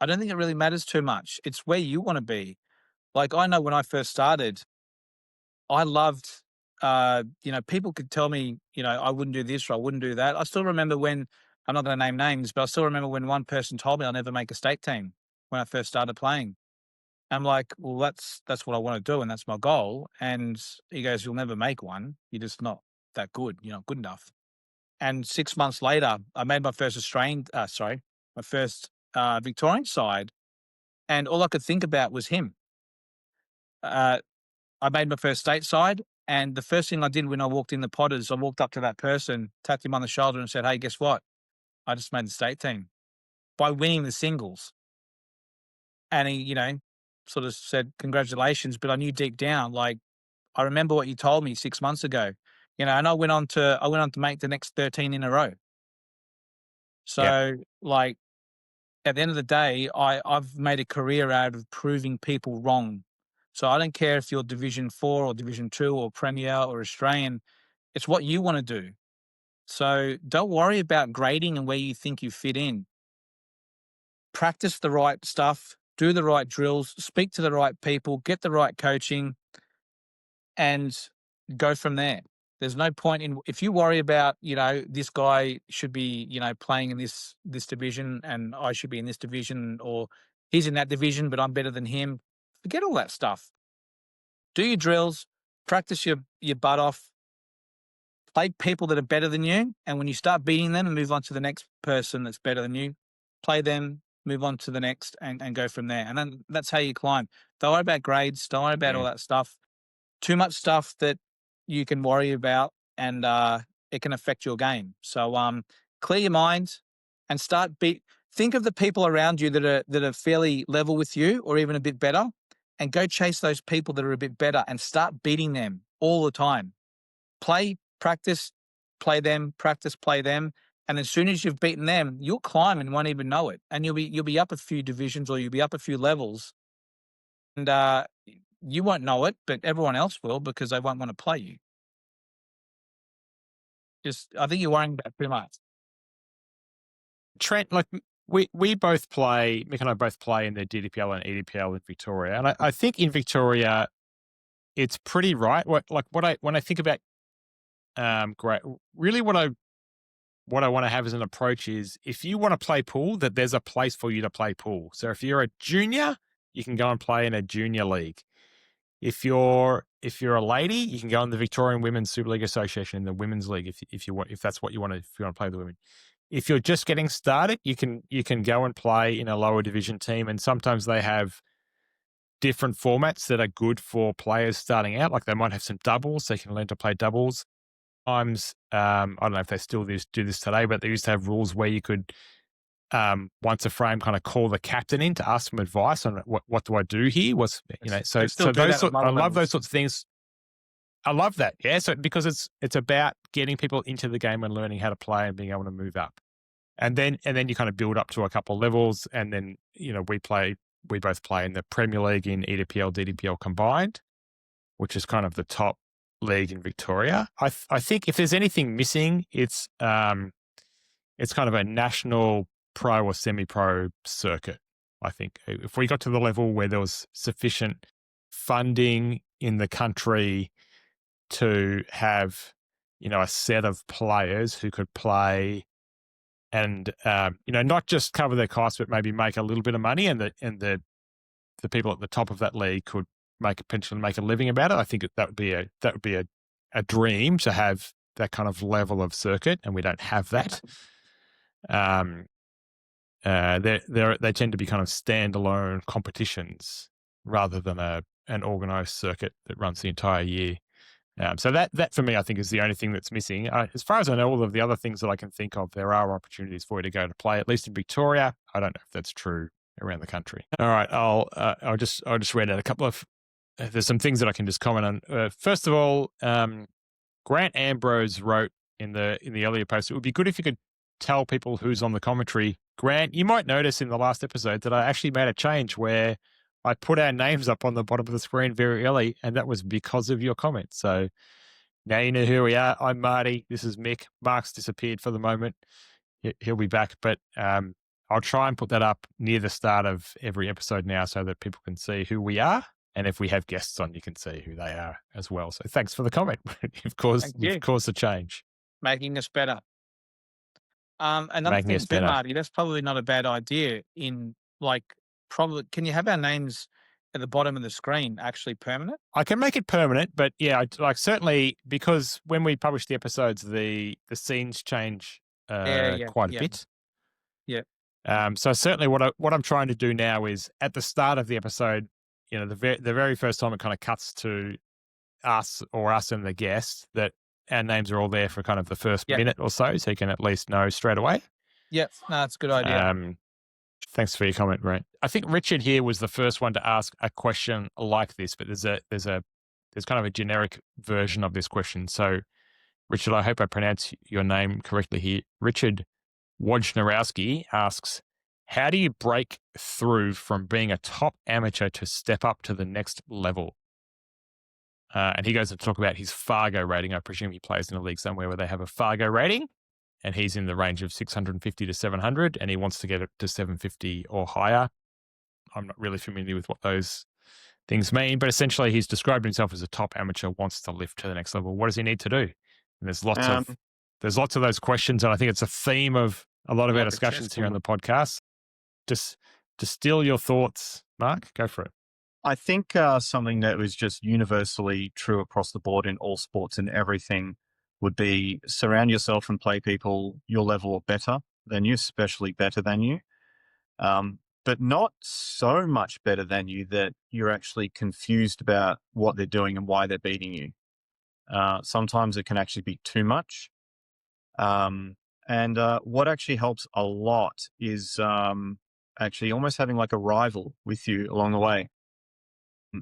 I don't think it really matters too much. It's where you want to be. Like I know when I first started, I loved, people could tell me, I wouldn't do this or I wouldn't do that. I still remember when, I'm not going to name names, but I still remember when one person told me I'll never make a state team when I first started playing. I'm like, well, that's what I want to do and that's my goal. And he goes, you'll never make one. You're just not that good. You're not good enough. And 6 months later, I made my first Victorian side. And all I could think about was him. I made my first state side. And the first thing I did when I walked in the Potters, I walked up to that person, tapped him on the shoulder and said, hey, guess what? I just made the state team by winning the singles. And he, sort of said, congratulations. But I knew deep down, like, I remember what you told me 6 months ago, and I went on to make the next 13 in a row. So like at the end of the day, I've made a career out of proving people wrong. So I don't care if you're Division 4 or Division 2 or Premier or Australian, it's what you want to do. So don't worry about grading and where you think you fit in. Practice the right stuff, do the right drills, speak to the right people, get the right coaching, and go from there. There's no point in, if you worry about, this guy should be, playing in this division and I should be in this division, or he's in that division, but I'm better than him. Forget all that stuff. Do your drills, practice your butt off, play people that are better than you. And when you start beating them and move on to the next person that's better than you, play them, move on to the next and go from there. And then that's how you climb. Don't worry about grades. Don't worry about all that stuff. Too much stuff that you can worry about and it can affect your game. So clear your mind and think of the people around you that are fairly level with you or even a bit better, and go chase those people that are a bit better and start beating them all the time. Play, practice, play them, practice, play them. And as soon as you've beaten them, you'll climb and won't even know it. And you'll be up a few divisions or you'll be up a few levels. And you won't know it, but everyone else will because they won't want to play you. I think you're worrying about too much. Trent, like we both play, Mick and I both play in the DDPL and EDPL in Victoria. And I think in Victoria, it's pretty right. When I think about great, really what I what I want to have as an approach is if you want to play pool, that there's a place for you to play pool. So if you're a junior, you can go and play in a junior league. If you're a lady, you can go in the Victorian Women's Super League Association in the women's league if that's what you want to, if you want to play the women. If you're just getting started, you can go and play in a lower division team, and sometimes they have different formats that are good for players starting out. Like they might have some doubles, so you can learn to play doubles. Sometimes I don't know if they still do this today, but they used to have rules where you could once a frame kind of call the captain in to ask some advice on what do I do here? So I love those sorts of things. I love that. Yeah. So because it's about getting people into the game and learning how to play and being able to move up. And then you kind of build up to a couple of levels, and then, we both play in the Premier League in EDPL, DDPL combined, which is kind of the top league in Victoria. I think if there's anything missing, it's kind of a national pro or semi-pro circuit. I think if we got to the level where there was sufficient funding in the country to have, a set of players who could play and, not just cover their costs, but maybe make a little bit of money, and the people at the top of that league could potentially make a living about it. I think that would be a dream to have that kind of level of circuit, and we don't have that. They tend to be kind of standalone competitions rather than an organised circuit that runs the entire year. So that for me, I think, is the only thing that's missing. As far as I know, all of the other things that I can think of, there are opportunities for you to go to play, at least in Victoria. I don't know if that's true around the country. All right, I'll just read out a couple of. There's some things that I can just comment on. First of all, Grant Ambrose wrote in the earlier post, it would be good if you could tell people who's on the commentary. Grant, you might notice in the last episode that I actually made a change where I put our names up on the bottom of the screen very early, and that was because of your comment. So now you know who we are. I'm Marty. This is Mick. Mark's disappeared for the moment. He'll be back, but I'll try and put that up near the start of every episode now so that people can see who we are. And if we have guests on, you can see who they are as well. So thanks for the comment. You've caused a change. Making us better. Another thing too, Marty, that's probably not a bad idea probably, can you have our names at the bottom of the screen actually permanent? I can make it permanent, but yeah, certainly, because when we publish the episodes, the scenes change quite a bit. Yeah. So certainly what I'm trying to do now is at the start of the episode, the very first time it kind of cuts to us and the guest, that our names are all there for kind of the first minute or so you can at least know straight away. Yeah, no, that's a good idea. Thanks for your comment, Brent. I think Richard here was the first one to ask a question like this, but there's kind of a generic version of this question. So, Richard, I hope I pronounce your name correctly here. Richard Wojnarowski asks, how do you break through from being a top amateur to step up to the next level? And he goes to talk about his Fargo rating. I presume he plays in a league somewhere where they have a Fargo rating, and he's in the range of 650 to 700, and he wants to get it to 750 or higher. I'm not really familiar with what those things mean, but essentially he's described himself as a top amateur, wants to lift to the next level. What does he need to do? And there's lots of those questions, and I think it's a theme of a lot of our discussions here on the podcast. Just distill your thoughts, Mark. Go for it. I think something that was just universally true across the board in all sports and everything would be surround yourself and play people your level or better than you, especially better than you, but not so much better than you that you're actually confused about what they're doing and why they're beating you. Sometimes it can actually be too much. And what actually helps a lot is actually almost having like a rival with you along the way.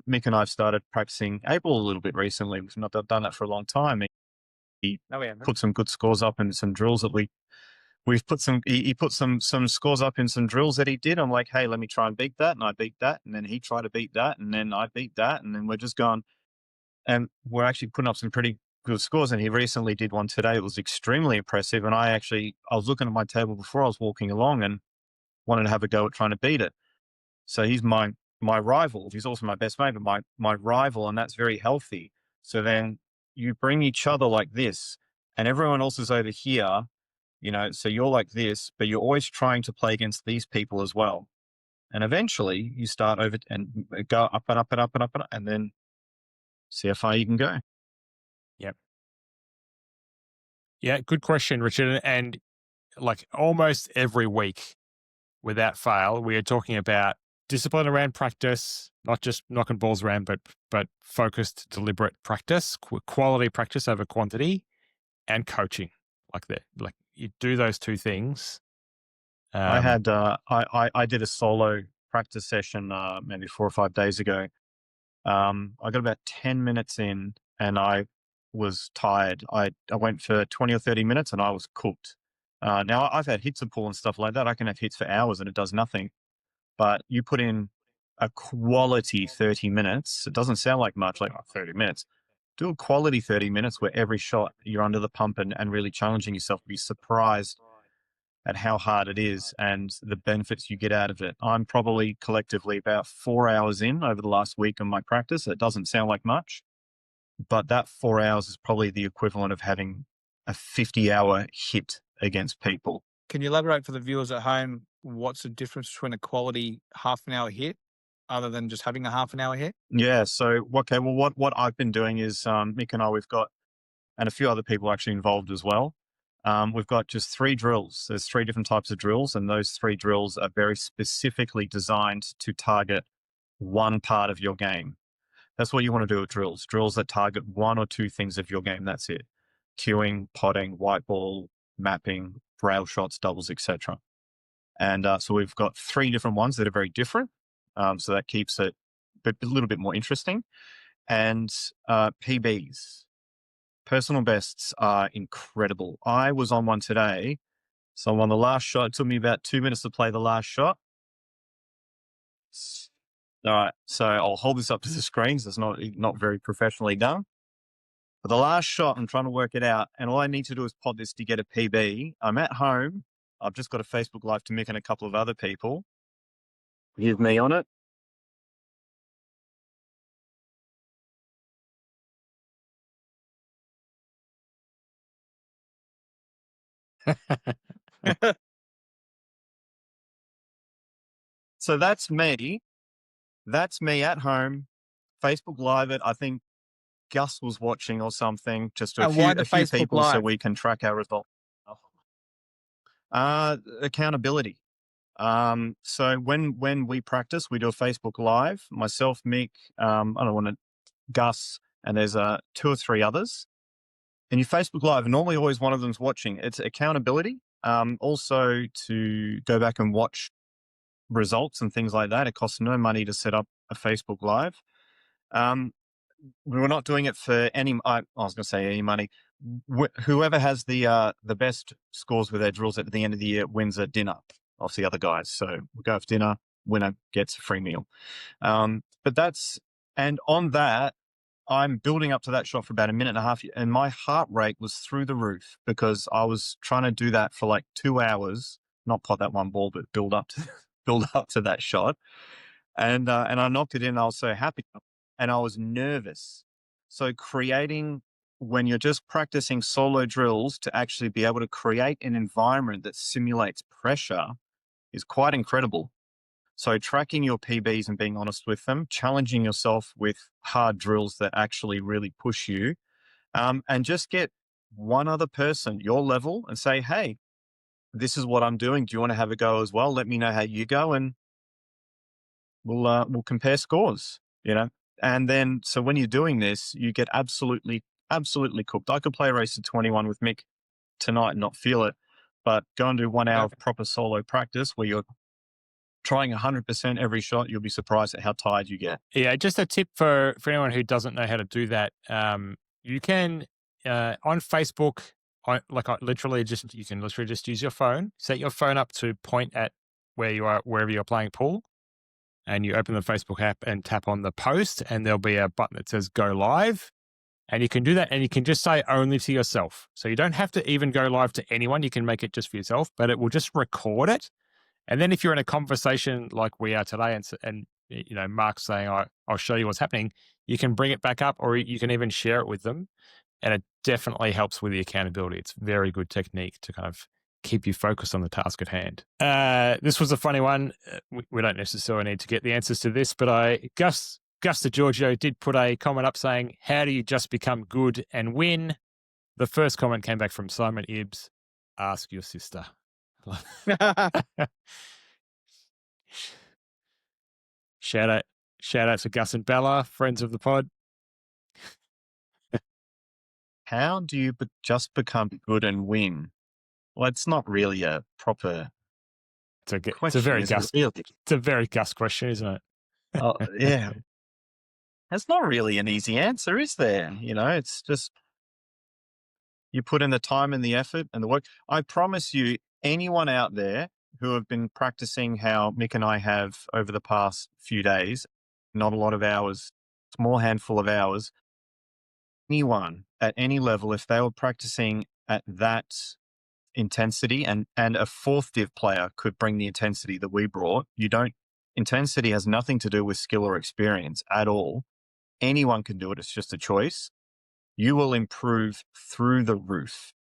Mick and I have started practicing Abel a little bit recently. We've not done that for a long time. He put some good scores up in some drills that we've put some. He put some scores up in some drills that he did. I'm like, hey, let me try and beat that, and I beat that, and then he tried to beat that, and then I beat that, and then we're just going, and we're actually putting up some pretty good scores. And he recently did one today. It was extremely impressive, and I was looking at my table before I was walking along and wanted to have a go at trying to beat it. So he's my rival. He's also my best mate, but my rival, and that's very healthy. So then you bring each other like this, and everyone else is over here, So you're like this, but you're always trying to play against these people as well. And eventually you start over and go up and up and up and up and then see how far you can go. Yep. Yeah, good question, Richard. And like almost every week, without fail, we are talking about discipline around practice, not just knocking balls around, but focused, deliberate practice, quality practice over quantity, and coaching. Like you do those two things. I did a solo practice session maybe 4 or 5 days ago. I got about 10 minutes in and I was tired. I went for 20 or 30 minutes and I was cooked. Now I've had hits of pull and stuff like that. I can have hits for hours and it does nothing. But you put in a quality 30 minutes. It doesn't sound like much, like 30 minutes. Do a quality 30 minutes where every shot you're under the pump and really challenging yourself. Be surprised at how hard it is and the benefits you get out of it. I'm probably collectively about 4 hours in over the last week of my practice. It doesn't sound like much, but that 4 hours is probably the equivalent of having a 50-hour hit against people. Can you elaborate for the viewers at home? What's the difference between a quality half an hour hit other than just having a half an hour hit? Yeah. So, okay. Well, what I've been doing is Mick and I, we've got, and a few other people actually involved as well. We've got just 3 drills. There's 3 different types of drills, and those 3 drills are very specifically designed to target one part of your game. That's what you want to do with drills. Drills that target 1 or 2 things of your game. That's it. Cueing, potting, white ball, mapping, rail shots, doubles, etc. And so we've got 3 different ones that are very different. So that keeps it a little bit more interesting. And PBs. Personal bests are incredible. I was on one today. So I'm on the last shot. It took me about 2 minutes to play the last shot. All right. So I'll hold this up to the screens. It's not very professionally done. But the last shot, I'm trying to work it out. And all I need to do is pod this to get a PB. I'm at home. I've just got a Facebook Live to Mick and a couple of other people. Here's me on it. So that's me. That's me at home. Facebook Live it. I think Gus was watching or something. Just a And few, why the a few Facebook people so Live? we can track our result. Accountability. So when we practice, we do a Facebook Live. Myself, Mick, I don't want to, Gus, and there's 2 or 3 others. And you Facebook Live, normally always one of them's watching. It's accountability. Also to go back and watch results and things like that. It costs no money to set up a Facebook Live. We're not doing it for any. I was going to say any money. Whoever has the best scores with their drills at the end of the year wins a dinner off the other guys. So we'll go for dinner. Winner gets a free meal. But that's, and on that, I'm building up to that shot for about a minute and a half, and my heart rate was through the roof because I was trying to do that for like 2 hours, not pot that one ball, but build up to that shot. And I knocked it in. I was so happy, and I was nervous. So creating, when you're just practicing solo drills, to actually be able to create an environment that simulates pressure is quite incredible. So tracking your PBs and being honest with them, challenging yourself with hard drills that actually really push you, and just get one other person, your level, and say, hey, this is what I'm doing. Do you want to have a go as well? Let me know how you go, and we'll compare scores, And then, so when you're doing this, you get absolutely cooked. I could play a race of 21 with Mick tonight and not feel it, but go and do 1 hour of proper solo practice where you're trying 100% every shot. You'll be surprised at how tired you get. Yeah, just a tip for anyone who doesn't know how to do that. You can on Facebook, you can literally just use your phone. Set your phone up to point at where you are, wherever you're playing pool, and you open the Facebook app and tap on the post, and there'll be a button that says "Go Live," and you can do that, and you can just say only to yourself. So you don't have to even go live to anyone. You can make it just for yourself, but it will just record it. And then if you're in a conversation like we are today, and Mark's saying, I'll show you what's happening, you can bring it back up, or you can even share it with them. And it definitely helps with the accountability. It's very good technique to kind of keep you focused on the task at hand. This was a funny one. We don't necessarily need to get the answers to this, but Gus DeGiorgio did put a comment up saying, how do you just become good and win? The first comment came back from Simon Ibbs, ask your sister. Shout out to Gus and Bella, friends of the pod. How do you just become good and win? Well, it's not really a proper question. It's a very Gus. Really? It's a very Gus question, isn't it? Oh, yeah. That's not really an easy answer, is there? It's just you put in the time and the effort and the work. I promise you, anyone out there who have been practicing how Mick and I have over the past few days, not a lot of hours, small handful of hours, anyone at any level, if they were practicing at that intensity and a fourth div player could bring the intensity that we brought, intensity has nothing to do with skill or experience at all. Anyone can do it. It's just a choice. You will improve through the roof.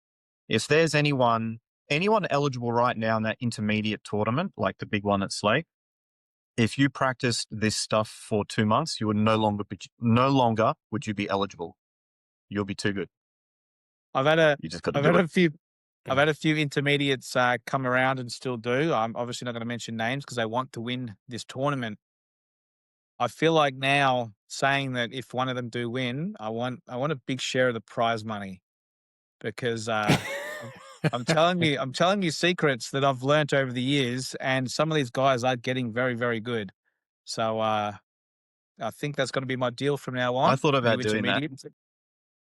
If there's anyone eligible right now in that intermediate tournament, like the big one at Slate, if you practiced this stuff for 2 months, you would no longer would you be eligible. You'll be too good. I've had a few intermediates come around and still do. I'm obviously not going to mention names because they want to win this tournament. I feel like now saying that if one of them do win, I want a big share of the prize money, because I'm telling you secrets that I've learnt over the years, and some of these guys are getting very, very good. So I think that's going to be my deal from now on. I thought about doing that.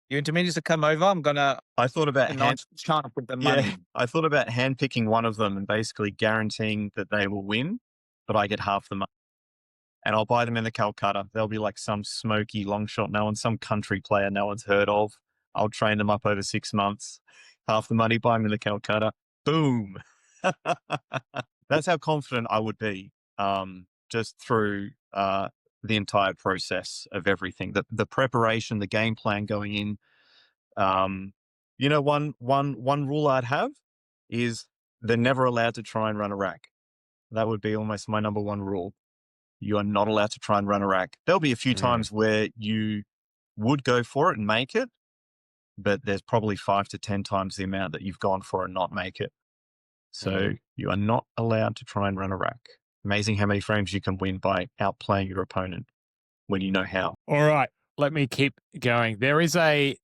You intermediates that come over, I thought about chance with the money. Yeah, I thought about handpicking one of them and basically guaranteeing that they will win, but I get half the money. And I'll buy them in the Calcutta. They'll be like some smoky long shot, some country player no one's heard of. I'll train them up over 6 months. Half the money, buy them in the Calcutta. Boom. That's how confident I would be, just through the entire process of everything. The preparation, the game plan going in. One rule I'd have is they're never allowed to try and run a rack. That would be almost my number one rule. You are not allowed to try and run a rack. There'll be a few times where you would go for it and make it, but there's probably 5 to 10 times the amount that you've gone for and not make it. So you are not allowed to try and run a rack. Amazing how many frames you can win by outplaying your opponent when you know how. All right, let me keep going. There is I'll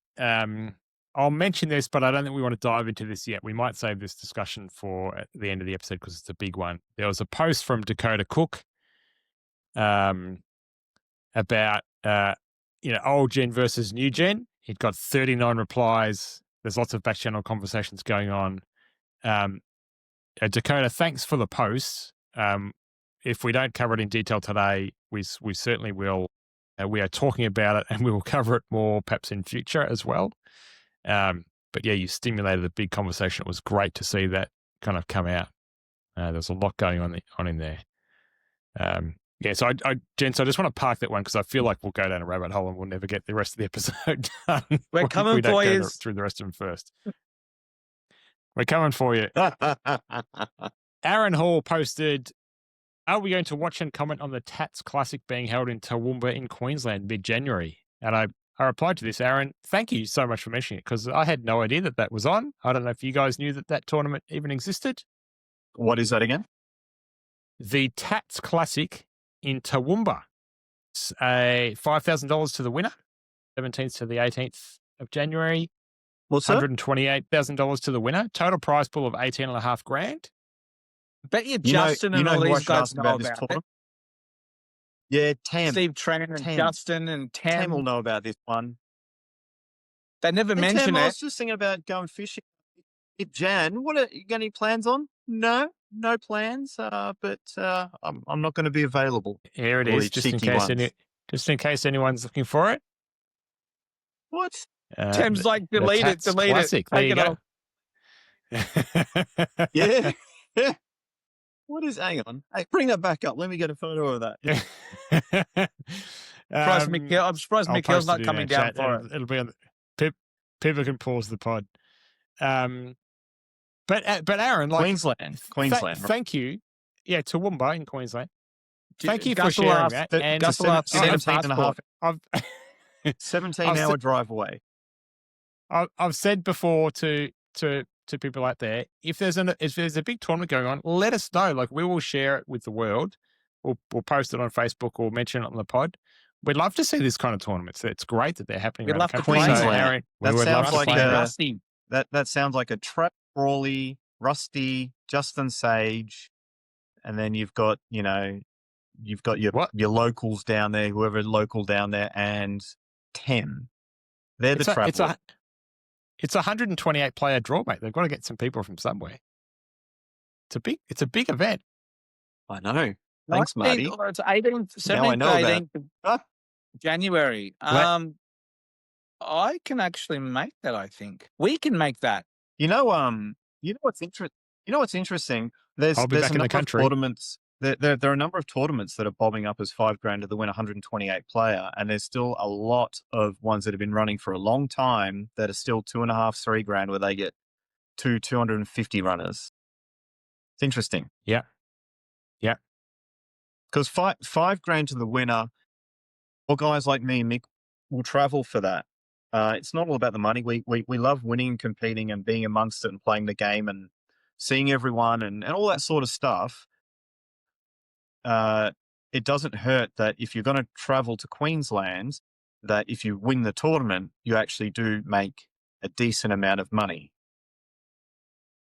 mention this, but I don't think we want to dive into this yet. We might save this discussion for at the end of the episode because it's a big one. There was a post from Dakota Cook about old gen versus new gen. He'd got 39 replies. There's lots of back channel conversations going on. Dakota, thanks for the post. If we don't cover it in detail today, we certainly will. We are talking about it, and we will cover it more perhaps in future as well. But yeah, you stimulated a big conversation. It was great to see that kind of come out. There's a lot going on in there. So Gents, I just want to park that one because I feel like we'll go down a rabbit hole and we'll never get the rest of the episode done. We're coming for you. Through the rest of them first. We're coming for you. Aaron Hall posted, are we going to watch and comment on the Tats Classic being held in Toowoomba in Queensland mid-January? And I replied to this, Aaron, thank you so much for mentioning it because I had no idea that was on. I don't know if you guys knew that tournament even existed. What is that again? The Tats Classic in Toowoomba. It's $5,000 to the winner, 17th to the 18th of January. What's that? $128,000 to the winner. Total prize pool of $18,500. Bet you Justin and all these guys know about it. Yeah, Tam. Steve Tran and Justin and Tam. Tam will know about this one. They never mention it. I was just thinking about going fishing. Jan, what you got any plans on? No plans. But I'm not going to be available. Here it is, just in case anyone's looking for it. What? Tim's like, delete it. Classic. There you go. Yeah. What is? Hang on. Hey, bring that back up. Let me get a photo of that. I'm surprised Mikhail's not coming down for it. It'll be on. People can pause the pod. But Aaron, like Queensland. thank you. Yeah, Toowoomba in Queensland. Thank you for Gus will sharing ask- that. And Gus will ask 17 and a half, I've 17-hour drive away. I've said before to people out there, if there's a big tournament going on, let us know. Like, we will share it with the world. We'll post it on Facebook or mention it on the pod. We'd love to see this kind of tournaments. It's great that they're happening We'd around love the to country. play So, Queensland. Aaron, we That would love sounds to like play that. Rusty. That sounds like a Trap Crawley, Rusty, Justin Sage, and then you've got your What? your locals down there, whoever local down there, and 10. They're the travel. It's a 128 player draw, mate. They've got to get some people from somewhere. It's a big event. I know. Thanks, 19th, Marty. or it's 18th, Now I 17th, know that. 18th Huh? January. I can actually make that. I think we can make that. You know what's interesting? There's I'll be a back in the number of country. tournaments. There are a number of tournaments that are bobbing up as $5,000 to the win 128 player, and there's still a lot of ones that have been running for a long time that are still $2.5, $3,000 where they get 250 runners. It's interesting. Yeah. Because $5,000 to the winner, or guys like me, Mick, will travel for that. It's not all about the money. We love winning and competing and being amongst it and playing the game and seeing everyone and all that sort of stuff. It doesn't hurt that if you're going to travel to Queensland, that if you win the tournament, you actually do make a decent amount of money.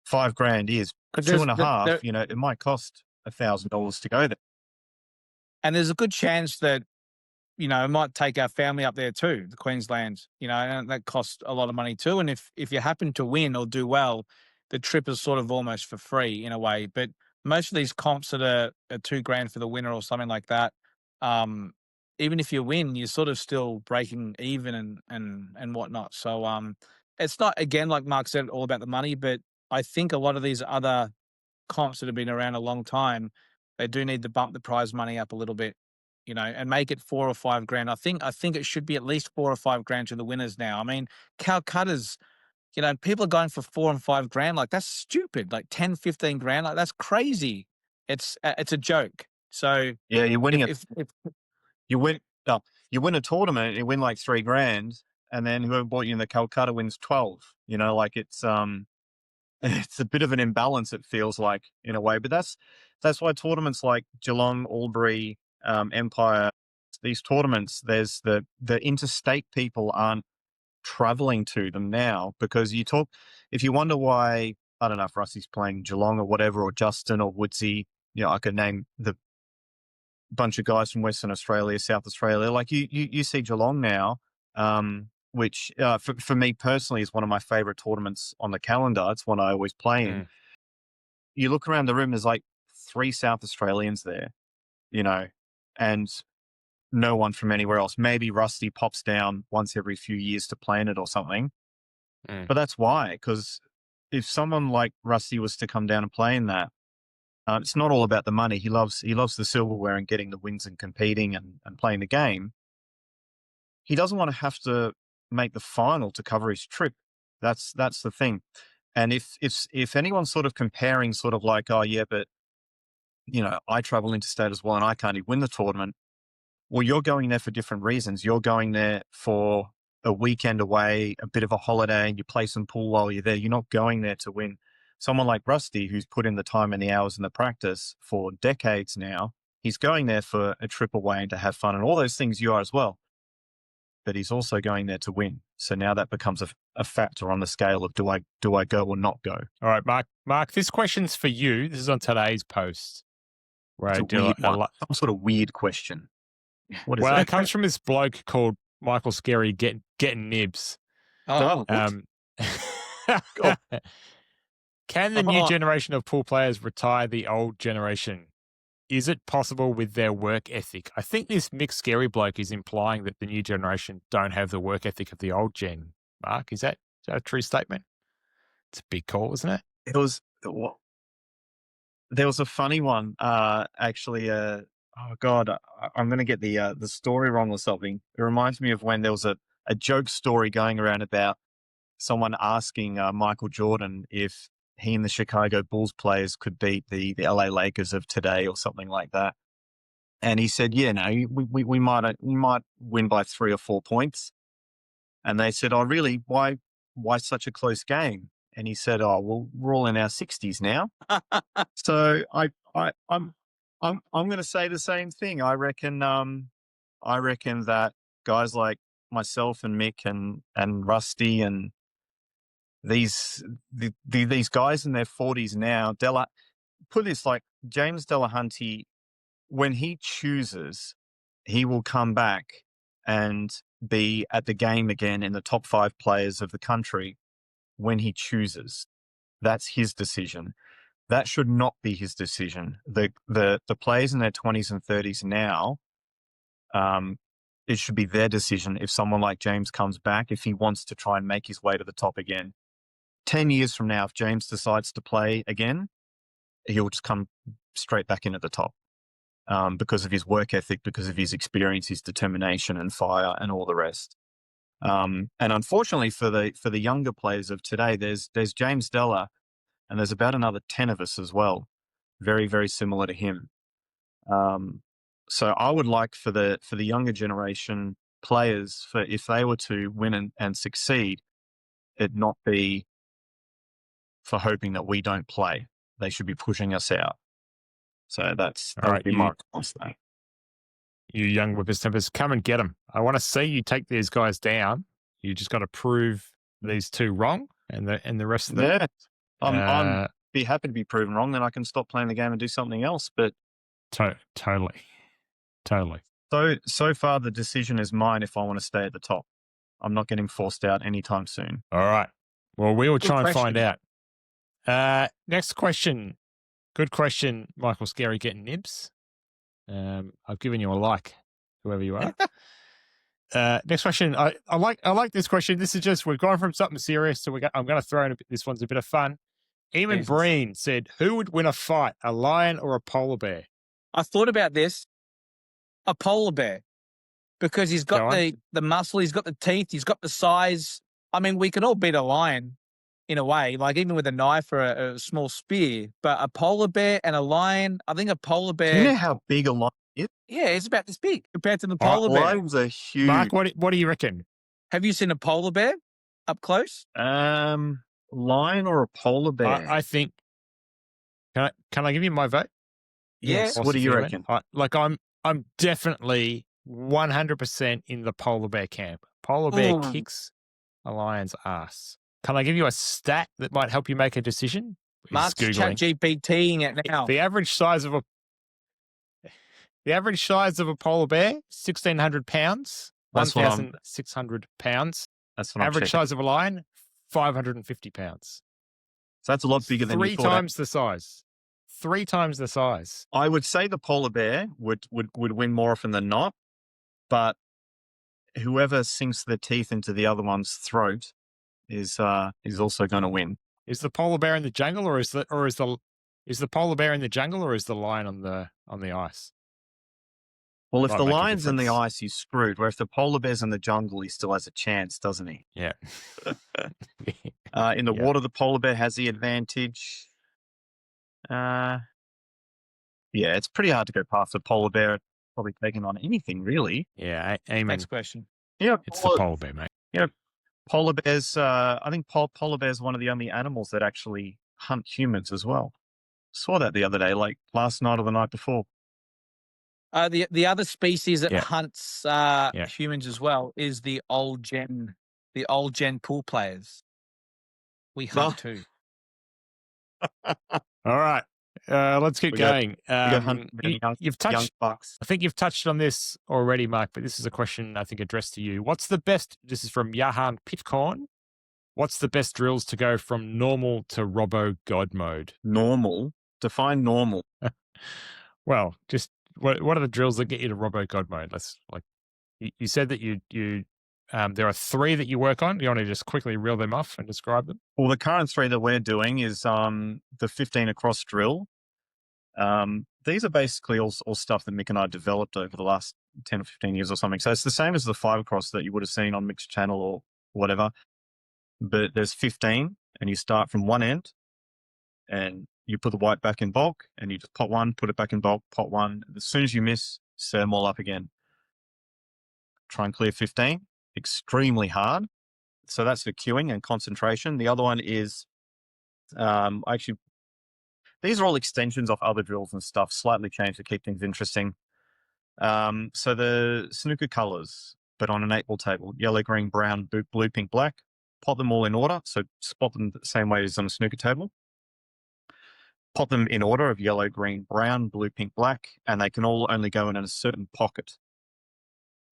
$5,000 is 2.5. It might cost $1,000 to go there. And there's a good chance that, it might take our family up there too, the Queensland, and that costs a lot of money too. And if you happen to win or do well, the trip is sort of almost for free in a way. But most of these comps that are $2,000 for the winner or something like that, even if you win, you're sort of still breaking even and whatnot. So it's not, again, like Mark said, all about the money, but I think a lot of these other comps that have been around a long time, they do need to bump the prize money up a little bit, and make it $4,000 or $5,000. I think it should be at least $4,000 or $5,000 to the winners now. I mean, Calcutta's, people are going for $4,000 and $5,000. Like, that's stupid. Like $10,000, $15,000. Like, that's crazy. It's a joke. So yeah, you're winning you win a tournament, you win like $3,000, and then whoever bought you in the Calcutta wins 12. Like it's a bit of an imbalance, it feels like, in a way. But that's why tournaments like Geelong, Albury, Empire, these tournaments, there's the interstate people aren't traveling to them now, because if you wonder why, I don't know if Rusty's playing Geelong or whatever, or Justin or Woodsy, I could name the bunch of guys from Western Australia, South Australia. Like you see Geelong now, which for me personally is one of my favorite tournaments on the calendar. It's one I always play in. You look around the room, there's like 3 South Australians there, and no one from anywhere else. Maybe Rusty pops down once every few years to play in it or something. But that's why, because if someone like Rusty was to come down and play in that, it's not all about the money. He loves the silverware and getting the wins and competing and playing the game. He doesn't want to have to make the final to cover his trip. That's the thing. And if anyone's sort of comparing, sort of like, oh yeah, but I travel interstate as well and I can't even win the tournament. Well, you're going there for different reasons. You're going there for a weekend away, a bit of a holiday, and you play some pool while you're there. You're not going there to win. Someone like Rusty, who's put in the time and the hours and the practice for decades now, he's going there for a trip away and to have fun and all those things you are as well. But he's also going there to win. So now that becomes a factor on the scale of do I go or not go? All right, Mark, this question's for you. This is on today's post. It's a weird one. Some sort of weird question. What is well, that? it comes from this bloke called Michael Scerri, getting nibs. Oh, Can the new generation of pool players retire the old generation? Is it possible with their work ethic? I think this Mick Scerri bloke is implying that the new generation don't have the work ethic of the old gen. Mark, is that a true statement? It's a big call, isn't it? There was a funny one, actually. Oh God, I'm going to get the story wrong or something. It reminds me of when there was a joke story going around about someone asking Michael Jordan if he and the Chicago Bulls players could beat the LA Lakers of today or something like that. And he said, yeah, no, we might win by 3 or 4 points. And they said, oh, really? Why such a close game? And he said, oh, well, we're all in our 60s now. So I'm going to say the same thing. I reckon that guys like myself and Mick and Rusty and these guys in their 40s now, put this like James Delahunty, when he chooses, he will come back and be at the game again in the top 5 players of the country when he chooses. That's his decision. That should not be his decision. The players in their 20s and 30s now, it should be their decision if someone like James comes back, if he wants to try and make his way to the top again. 10 years from now, if James decides to play again, he'll just come straight back in at the top because of his work ethic, because of his experience, his determination and fire and all the rest. And unfortunately for the younger players of today, there's James Della, and there's about another 10 of us as well, very, very similar to him. So I would like for the younger generation players, for if they were to win and succeed, it not be for hoping that we don't play. They should be pushing us out. So that would be my response to that. You young whippersnappers, come and get them. I want to see you take these guys down. You just got to prove these two wrong and the rest of them. Yeah. I'm be happy to be proven wrong, then I can stop playing the game and do something else. But totally. So far, the decision is mine if I want to stay at the top. I'm not getting forced out anytime soon. All right. Well, we will try and find out. Next question. Good question, Michael Scerri getting nibs. I've given you a like, whoever you are. Next question. I like this question. This is just, we've gone from something serious, so I'm going to throw in this one's a bit of fun. Eamon Breen said, who would win a fight, a lion or a polar bear? I thought about this. A polar bear. Because he's got the muscle, he's got the teeth, he's got the size. I mean, we can all beat a lion in a way, like even with a knife or a small spear. But a polar bear and a lion, I think a polar bear. Do you know how big a lion is? Yeah, it's about this big compared to the polar bear. Lions are huge. Mark, what do you reckon? Have you seen a polar bear up close? Lion or a polar bear? I think. Can I give you my vote? Yes. What do you reckon? I'm definitely 100% in the polar bear camp. Polar bear kicks a lion's ass. Can I give you a stat that might help you make a decision? Mark's ChatGPTing it now. The average size of a polar bear, 1,600 pounds, 1,600 pounds. That's what I'm Average size of a lion, 550 pounds. So that's a lot bigger than you thought. 3 times the size. 3 times the size. I would say the polar bear would win more often than not, but whoever sinks their teeth into the other one's throat is also going to win. Is the polar bear in the jungle, or is the polar bear in the jungle, or is the lion on the ice? Well, if the lion's in the ice, he's screwed. Where if the polar bear's in the jungle, he still has a chance, doesn't he? Yeah. In the water, the polar bear has the advantage. Yeah, it's pretty hard to go past a polar bear. Probably taking on anything, really. Yeah, amen. Next question. Yeah, it's the polar bear, mate. Yeah, polar bears. I think polar bears are one of the only animals that actually hunt humans as well. Saw that the other day, like last night or the night before. The other species that hunts humans as well is the old gen pool players. We hunt too. All right. Let's keep going. You've touched. Young bucks. I think you've touched on this already, Mark, but this is a question I think addressed to you. What's the best? This is from Jahan Pitcorn. What's the best drills to go from normal to Robo God mode? Normal. Define normal. Well, just what are the drills that get you to Robo God mode? Let's you said that you there are 3 that you work on. You want to just quickly reel them off and describe them? Well, the current 3 that we're doing is the 15 across drill. These are basically all stuff that Mick and I developed over the last 10 or 15 years or something. So it's the same as the 5 across that you would have seen on Mick's channel or whatever. But there's 15 and you start from one end and you put the white back in bulk, and you just pot one, put it back in bulk, pot one. As soon as you miss, set them all up again. Try and clear 15. Extremely hard. So that's for queuing and concentration. The other one is actually, these are all extensions of other drills and stuff, slightly changed to keep things interesting. So the snooker colors, but on an 8-ball table: yellow, green, brown, blue, pink, black. Pot them all in order. So spot them the same way as on a snooker table. Pot them in order of yellow, green, brown, blue, pink, black, and they can all only go in a certain pocket.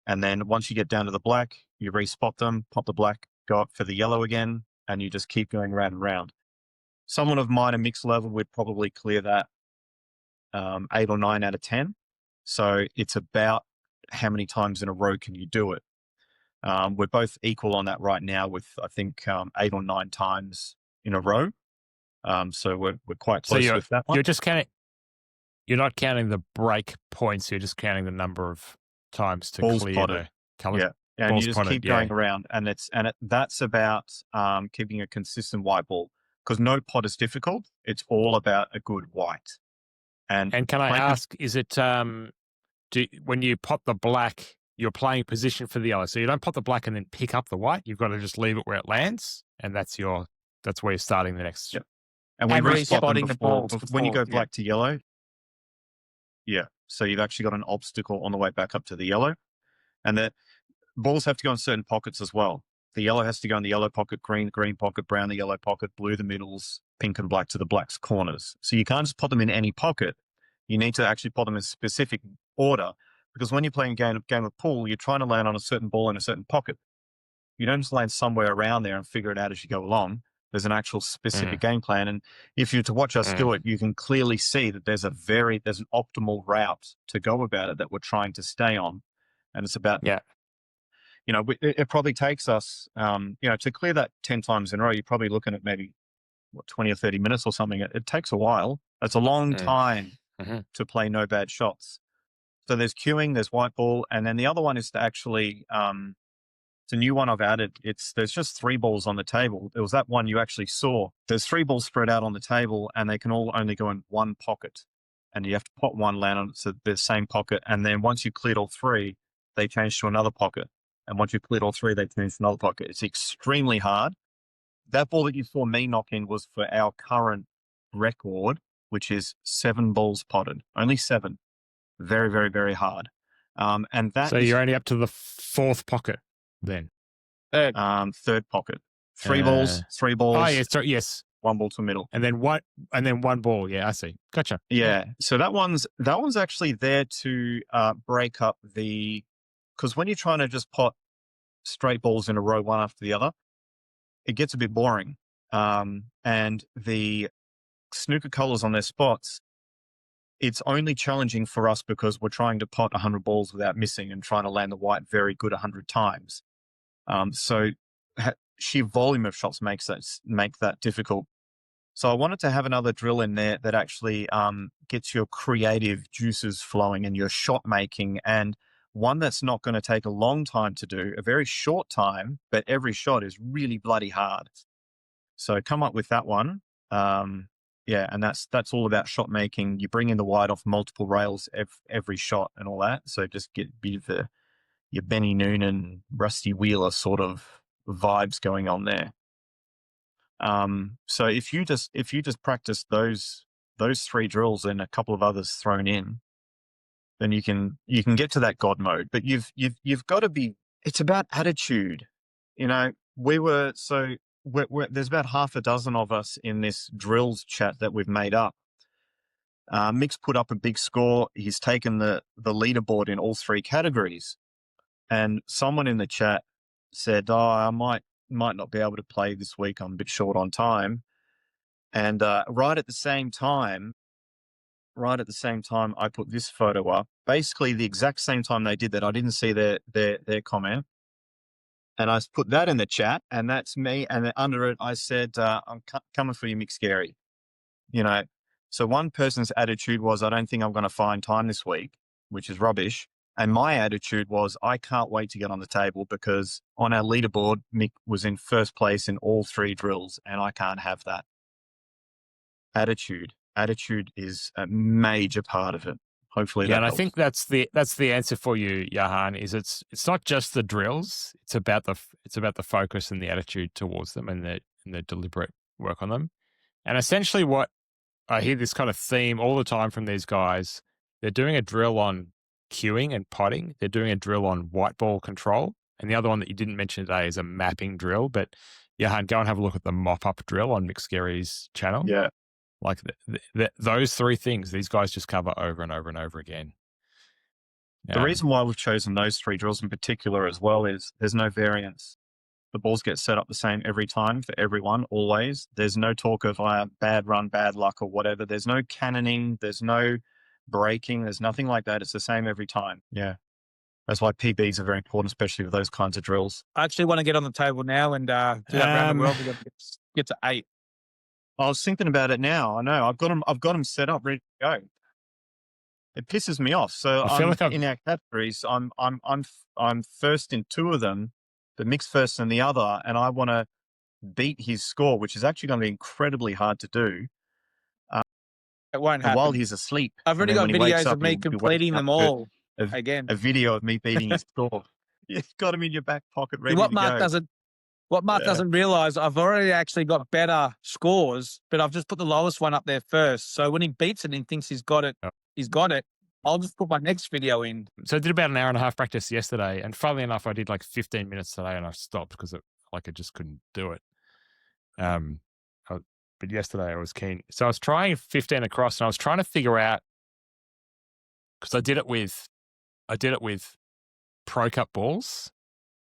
And then once you get down to the black, you respot them, pop the black, go up for the yellow again, and you just keep going round and round. Someone of minor mix level would probably clear that 8 or 9 out of 10. So it's about how many times in a row can you do it. We're both equal on that right now with, I think, 8 or 9 times in a row. So we're quite close with that one. You're just counting. You're not counting the break points. You're just counting the number of times to Balls clear potted. the color. Yeah, and Balls you just potted, keep going around, and that's about keeping a consistent white ball, because no pot is difficult. It's all about a good white. And can I ask, is it when you pot the black, you're playing position for the yellow? So you don't pot the black and then pick up the white. You've got to just leave it where it lands, and that's where you're starting the next. Yep. And we respot them before when you go black to yellow. Yeah. So you've actually got an obstacle on the way back up to the yellow. And the balls have to go in certain pockets as well. The yellow has to go in the yellow pocket, green pocket, brown the yellow pocket, blue the middles, pink and black to the black's corners. So you can't just pot them in any pocket. You need to actually pot them in specific order, because when you're playing a game of pool, you're trying to land on a certain ball in a certain pocket. You don't just land somewhere around there and figure it out as you go along. There's an actual specific game plan. And if you're to watch us do it, you can clearly see that there's an optimal route to go about it that we're trying to stay on. And it's about, it probably takes us, to clear that 10 times in a row, you're probably looking at maybe 20 or 30 minutes or something. It takes a while. That's a long time to play no bad shots. So there's queuing, there's white ball. And then the other one is to actually, it's a new one I've added. There's just 3 balls on the table. There was that one you actually saw. There's 3 balls spread out on the table, and they can all only go in one pocket. And you have to pot one, land on the same pocket. And then once you cleared all 3, they change to another pocket. And once you cleared all 3, they change to another pocket. It's extremely hard. That ball that you saw me knock in was for our current record, which is 7 balls potted. Only 7. Very, very, very hard. And that you're only up to the 4th pocket then. Third pocket. 3 balls. Oh, yes. Yes. 1 ball to middle. And then one ball. Yeah, I see. Gotcha. Yeah. So that one's actually there to break up because when you're trying to just pot straight balls in a row, one after the other, it gets a bit boring. And the snooker colors on their spots, it's only challenging for us because we're trying to pot 100 balls without missing and trying to land the white very good 100 times. So sheer volume of shots make that difficult. So I wanted to have another drill in there that actually gets your creative juices flowing and your shot making, and one that's not going to take a long time to do, a very short time, but every shot is really bloody hard. So come up with that one. And that's all about shot making. You bring in the white off multiple rails every shot and all that. So just get a bit of your Benny Noonan, Rusty Wheeler sort of vibes going on there. So if you just practice those 3 drills and a couple of others thrown in, then you can get to that God mode. But you've got to be. It's about attitude. There's about half a dozen of us in this drills chat that we've made up. Mick's put up a big score. He's taken the leaderboard in all 3 categories. And someone in the chat said, I might not be able to play this week. I'm a bit short on time. And right at the same time, I put this photo up. Basically, the exact same time they did that, I didn't see their comment. And I put that in the chat, and that's me. And then under it, I said, I'm coming for you, Mick Scerri. So one person's attitude was, I don't think I'm going to find time this week, which is rubbish. And my attitude was, I can't wait to get on the table, because on our leaderboard, Mick was in first place in all 3 drills, and I can't have that. attitude. Attitude is a major part of it. Hopefully Yeah, that and I helps. think that's the answer for you, Johan. Is it's not just the drills; it's about the focus and the attitude towards them, and the deliberate work on them. And essentially, what I hear this kind of theme all the time from these guys: they're doing a drill on cueing and potting. They're doing a drill on white ball control, and the other one that you didn't mention today is a mapping drill. But Johan, go and have a look at the mop up drill on Mick Scerri's channel. Yeah. Like those three things, these guys just cover over and over and over again. The reason why we've chosen those three drills in particular as well is there's no variance. The balls get set up the same every time for everyone, always. There's no talk of bad run, bad luck or whatever. There's no cannoning. There's no breaking. There's nothing like that. It's the same every time. Yeah. That's why PBs are very important, especially with those kinds of drills. I actually want to get on the table now and do that around the world. We've got to get to 8. I was thinking about it now. I know. I've got them set up, ready to go. It pisses me off. So I feel like in our categories, I'm first in 2 of them, but Mick's first in the other, and I want to beat his score, which is actually going to be incredibly hard to do. It won't happen. While he's asleep. I've already got videos of me completing them all again. A video of me beating his score. You've got him in your back pocket ready What to Mark go. doesn't realize, I've already actually got better scores, but I've just put the lowest one up there first. So when he beats it and thinks he's got it, I'll just put my next video in. So I did about an hour and a half practice yesterday, and funnily enough, I did like 15 minutes today, and I stopped because I just couldn't do it. But yesterday I was keen, so I was trying 15 across, and I was trying to figure out, because I did it with Pro Cup balls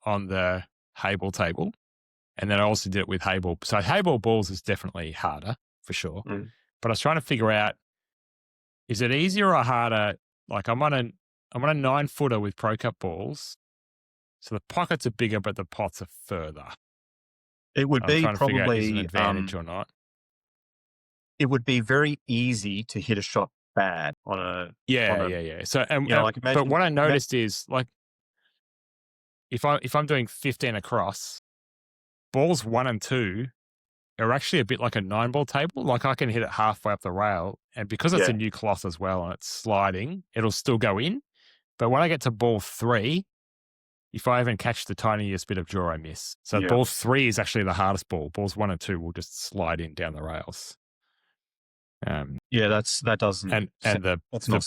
on the Hayball table, and then I also did it with Hayball. So Hayball balls is definitely harder for sure, but I was trying to figure out, is it easier or harder? Like I'm on a 9-footer with Pro Cup balls, so the pockets are bigger, but the pots are further. It would be probably an advantage or not. It would be very easy to hit a shot bad on a yeah. So but what I noticed is, like, if I'm doing 15 across, balls 1 and 2 are actually a bit like a 9-ball table. Like I can hit it halfway up the rail, and because it's a new cloth as well and it's sliding, it'll still go in. But when I get to ball 3, if I even catch the tiniest bit of draw, I miss. So ball 3 is actually the hardest ball. Balls 1 and 2 will just slide in down the rails. That doesn't. And the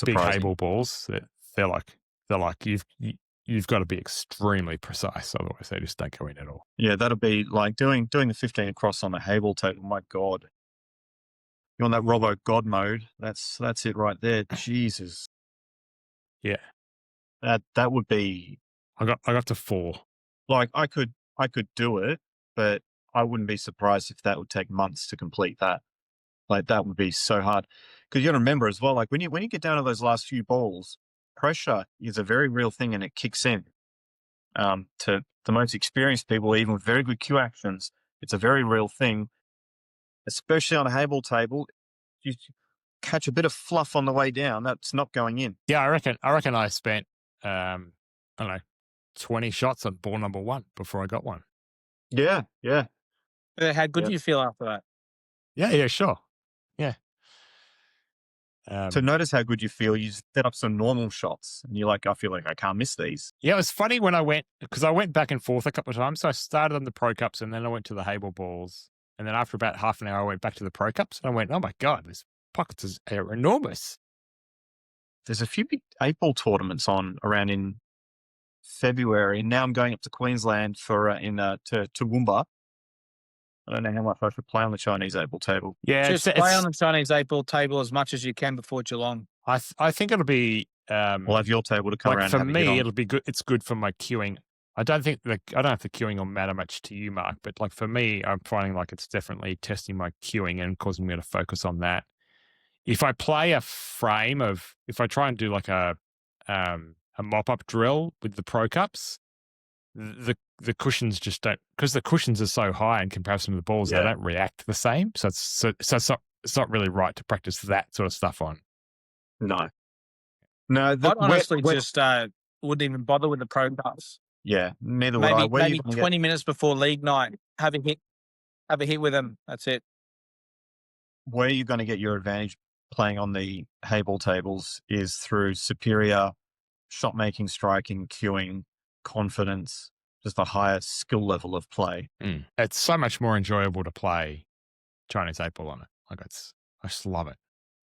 big Hayball balls, they're like you've got to be extremely precise, otherwise they just don't go in at all. Yeah, that'll be like doing the 15 across on the Hayball table. My God, you're on that Robo God mode. That's it right there. Jesus. Yeah, that would be. I got to 4. Like I could do it, but I wouldn't be surprised if that would take months to complete that. Like that would be so hard, because you got to remember as well. Like when you get down to those last few balls, pressure is a very real thing, and it kicks in. To the most experienced people, even with very good cue actions, it's a very real thing. Especially on a Hayball table, you catch a bit of fluff on the way down, that's not going in. Yeah, I reckon I spent I don't know, 20 shots on ball number 1 before I got one. Yeah. How good do you feel after that? Yeah, sure. Yeah. To notice how good you feel, you set up some normal shots, and you're like, I feel like I can't miss these. Yeah, it was funny when I went back and forth a couple of times. So I started on the Pro Cups, and then I went to the Hayball balls, and then after about half an hour, I went back to the Pro Cups, and I went, oh my God, these pockets are enormous. There's a few big 8-ball tournaments on around in February, and now I'm going up to Queensland for to Toowoomba. I don't know how much I should play on the Chinese 8-ball table. Yeah, just play on the Chinese 8-ball table as much as you can before Geelong. I think it'll be. We'll have your table to come around. For me, it'll be good. It's good for my queuing. I don't think the queuing will matter much to you, Mark, but like for me, I'm finding like it's definitely testing my queuing and causing me to focus on that. If I play if I try and do like a mop-up drill with the Pro Cups, the cushions just don't, because the cushions are so high in comparison to the balls, they don't react the same. So it's not really right to practice that sort of stuff on. No. I honestly just wouldn't even bother with the Pro Cups. Yeah, neither would I. Maybe 20 minutes before league night, have a hit with them. That's it. where you're going to get your advantage playing on the Hayball tables is through superior shot making, striking, cueing, confidence, just a higher skill level of play. It's so much more enjoyable to play Chinese 8-ball on it. Like I just love it.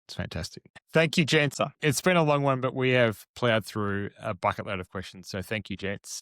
It's fantastic. Thank you, gents. It's been a long one, but we have plowed through a bucket load of questions. So thank you, gents.